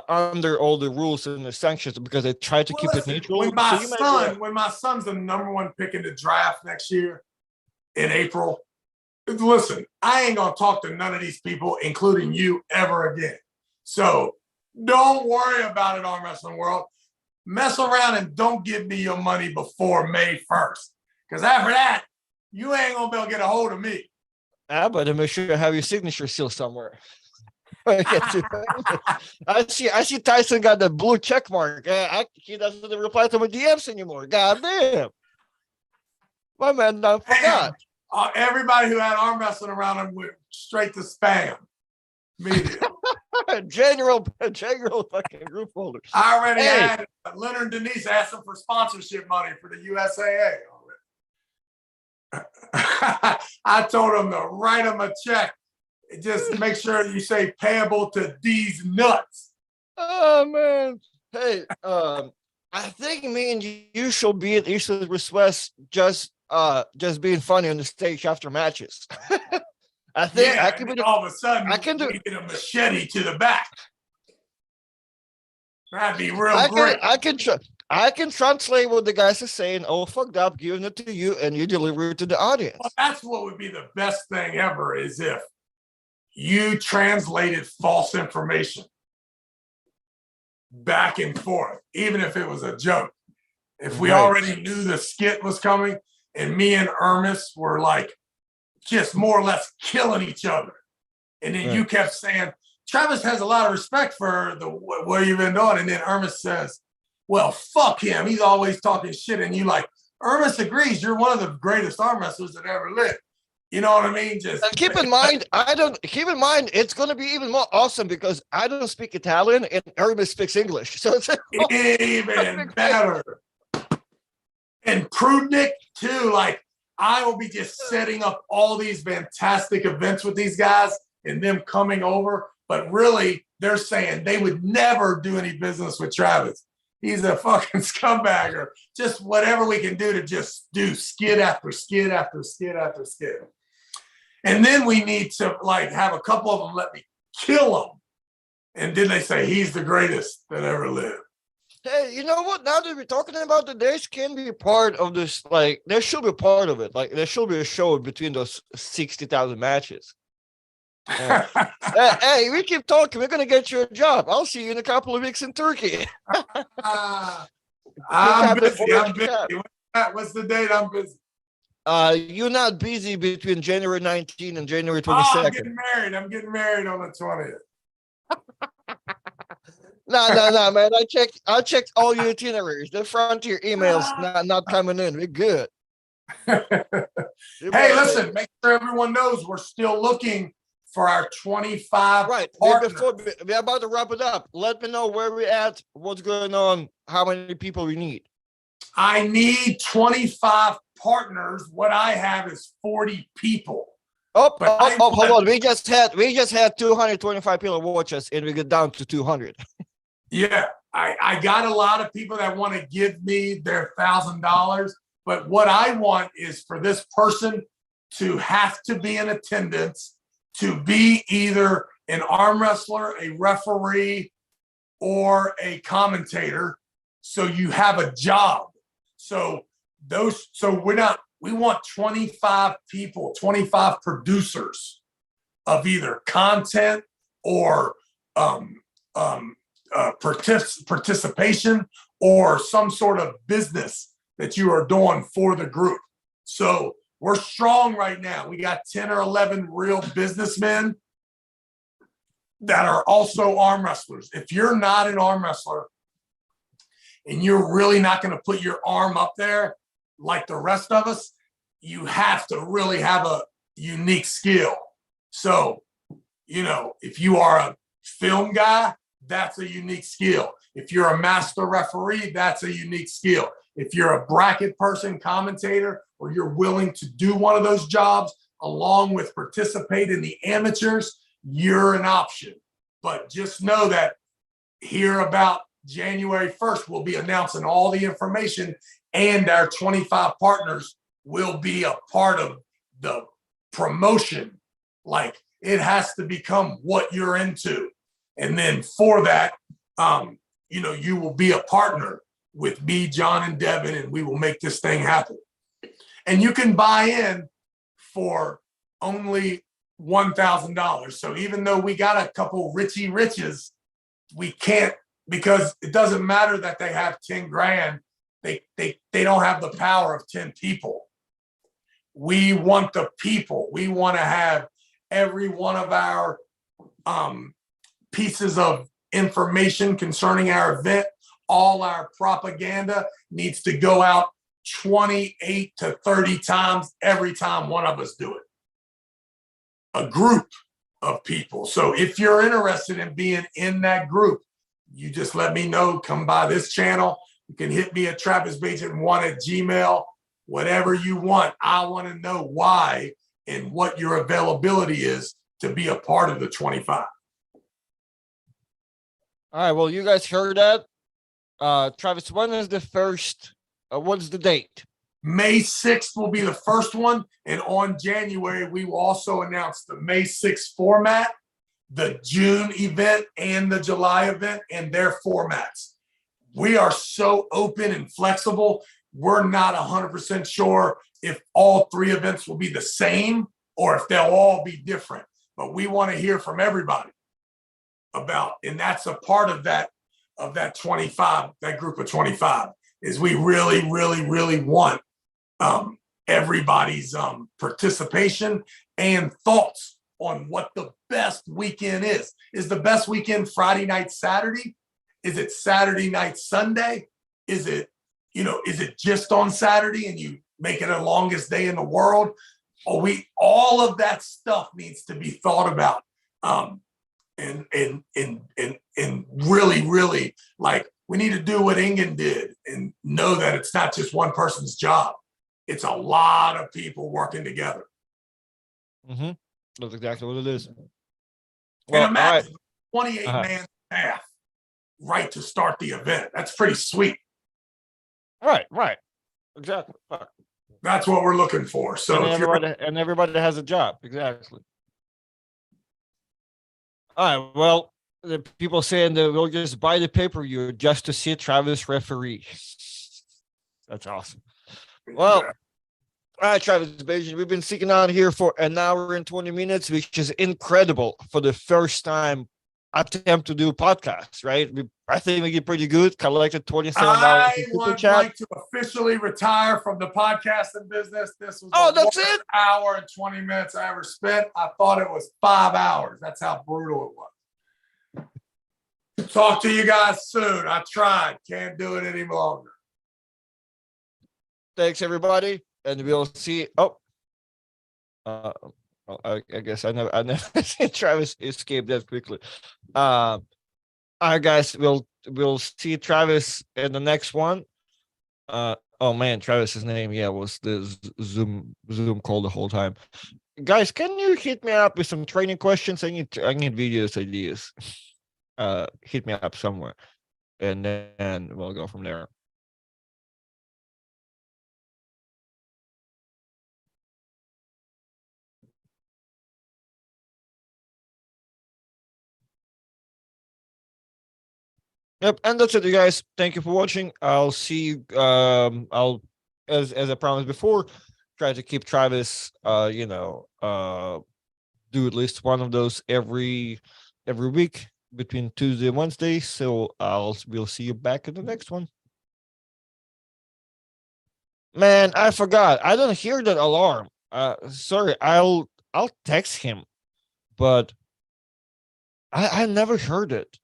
A: under all the rules and the sanctions because they try to keep it
B: Listen,
A: neutral.
B: when
A: So you might be right.
B: when my son's the number one pick in the draft next year in April, listen, I ain't gonna talk to none of these people, including you, ever again. So don't worry about it, arm wrestling world. Mess around and don't give me your money before May 1st. Because after that, you ain't gonna be able to get a hold of me.
A: But to make sure you have your signature seal somewhere. I see Tyson got the blue check mark. He doesn't reply to my DMs anymore. God damn. My man done forgot.
B: Everybody who had arm wrestling around him went straight to spam media.
A: general fucking group holder.
B: I already had Leonard Denise asking for sponsorship money for the USAA. I told him to write him a check. Just make sure you say payable to these nuts.
A: Oh man. Hey, I think me and you should be at East West just being funny on the stage after matches. I think I can be
B: all of a sudden
A: I can do
B: get a machete to the back. That'd be real great.
A: I can translate what the guys are saying. Oh, fucked up, giving it to you, and you deliver it to the audience.
B: Well, that's what would be the best thing ever, is if you translated false information back and forth, even if it was a joke. If we already knew the skit was coming, and me and Hermes were like just more or less killing each other, and then you kept saying, Travis has a lot of respect for what you've been doing, and then Hermes says, well, fuck him. He's always talking shit. And you like, Hermes agrees. You're one of the greatest arm wrestlers that ever lived. You know what I mean? Just
A: keep in mind, it's going to be even more awesome because I don't speak Italian and Hermes speaks English. So it's
B: even better. And Prudnick too. Like, I will be just setting up all these fantastic events with these guys and them coming over. But really, they're saying they would never do any business with Travis. He's a fucking scumbag, or just whatever we can do to just do skid after skid after skid after skid. And then we need to like have a couple of them let me kill him. And then they say he's the greatest that ever lived.
A: Hey, you know what? Now that we're talking about it, there can be part of this. Like, there should be part of it. Like, there should be a show between those 60,000 matches. Hey, we keep talking. We're gonna get you a job. I'll see you in a couple of weeks in Turkey.
B: I'm busy. What's the date? I'm busy.
A: You're not busy between January 19 and January 22nd.
B: Oh, I'm getting married on the 20th.
A: No, man. I checked all your itineraries. The Frontier emails not coming in. We're good.
B: Hey, listen, make sure everyone knows we're still looking for our 25 partners.
A: Before we're about to wrap it up, let me know where we're at, what's going on, how many people we need.
B: I need 25 partners. What I have is 40 people.
A: Hold on. We just had 225 people watch us, and we get down to 200.
B: Yeah, I got a lot of people that want to give me their $1,000, but what I want is for this person to have to be in attendance, to be either an arm wrestler, a referee, or a commentator. So you have a job. So we want 25 people, 25 producers of either content or participation or some sort of business that you are doing for the group. So we're strong right now. We got 10 or 11 real businessmen that are also arm wrestlers. If you're not an arm wrestler and you're really not going to put your arm up there like the rest of us, you have to really have a unique skill. So, if you are a film guy, that's a unique skill. If you're a master referee, that's a unique skill. If you're a bracket person, commentator, or you're willing to do one of those jobs along with participate in the amateurs, you're an option. But just know that here about January 1st, we'll be announcing all the information, and our 25 partners will be a part of the promotion. Like, it has to become what you're into. And then for that, you will be a partner with me, John, and Devin, and we will make this thing happen. And you can buy in for only $1,000. So even though we got a couple Richie Riches, we can't, because it doesn't matter that they have 10 grand. They don't have the power of 10 people. We want the people. We want to have every one of our pieces of information concerning our event. All our propaganda needs to go out 28 to 30 times every time one of us do it. A group of people. So if you're interested in being in that group, you just let me know. Come by this channel. You can hit me at TravisBagent1@gmail. Whatever you want. I want to know why and what your availability is to be a part of the 25.
A: All right. Well, you guys heard that. Travis, when is the first? What's the date?
B: May 6th will be the first one. And on January, we will also announce the May 6th format, the June event, and the July event, and their formats. We are so open and flexible. We're not 100% sure if all three events will be the same or if they'll all be different. But we want to hear from everybody about, and that's a part of that 25, that group of 25, is we really, really, really want everybody's participation and thoughts on what the best weekend is. Is the best weekend Friday night, Saturday? Is it Saturday night, Sunday? Is it just on Saturday and you make it the longest day in the world? All of that stuff needs to be thought about. And really, really, like, we need to do what Ingen did and know that it's not just one person's job. It's a lot of people working together.
A: Mm-hmm. That's exactly what it is.
B: Well, and imagine 28-man staff right to start the event. That's pretty sweet.
A: Right. Exactly.
B: That's what we're looking for. So
A: everybody has a job. Exactly. All right. Well, the people saying that we'll just buy the pay-per-view just to see Travis referee. That's awesome. Well, all right, Travis Bagent, we've been sitting on here for an hour and 20 minutes, which is incredible for the first time attempt to do podcasts, right? I think we did pretty good. Collected $27.
B: I would like to officially retire from the podcasting business. This was the worst hour and 20 minutes I ever spent. I thought it was 5 hours. That's how brutal it was. Talk to you guys soon. I tried. Can't do it any longer.
A: Thanks, everybody. And we'll see. I guess I never seen Travis escape that quickly. All right, guys, we'll see Travis in the next one. Oh man, Travis's name, was the Zoom call the whole time. Guys, can you hit me up with some training questions? I need videos ideas. Hit me up somewhere, and then we'll go from there. Yep, and that's it, you guys. Thank you for watching. I'll see you. I'll, as I promised before, try to keep Travis. Do at least one of those every week between Tuesday and Wednesday. So we'll see you back in the next one. Man, I forgot. I don't hear that alarm. Sorry. I'll text him, but I never heard it.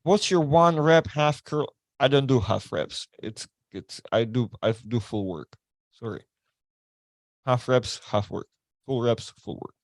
A: What's your 1 rep half curl? I don't do half reps. I do full work. Sorry. Half reps, half work. Full reps, full work.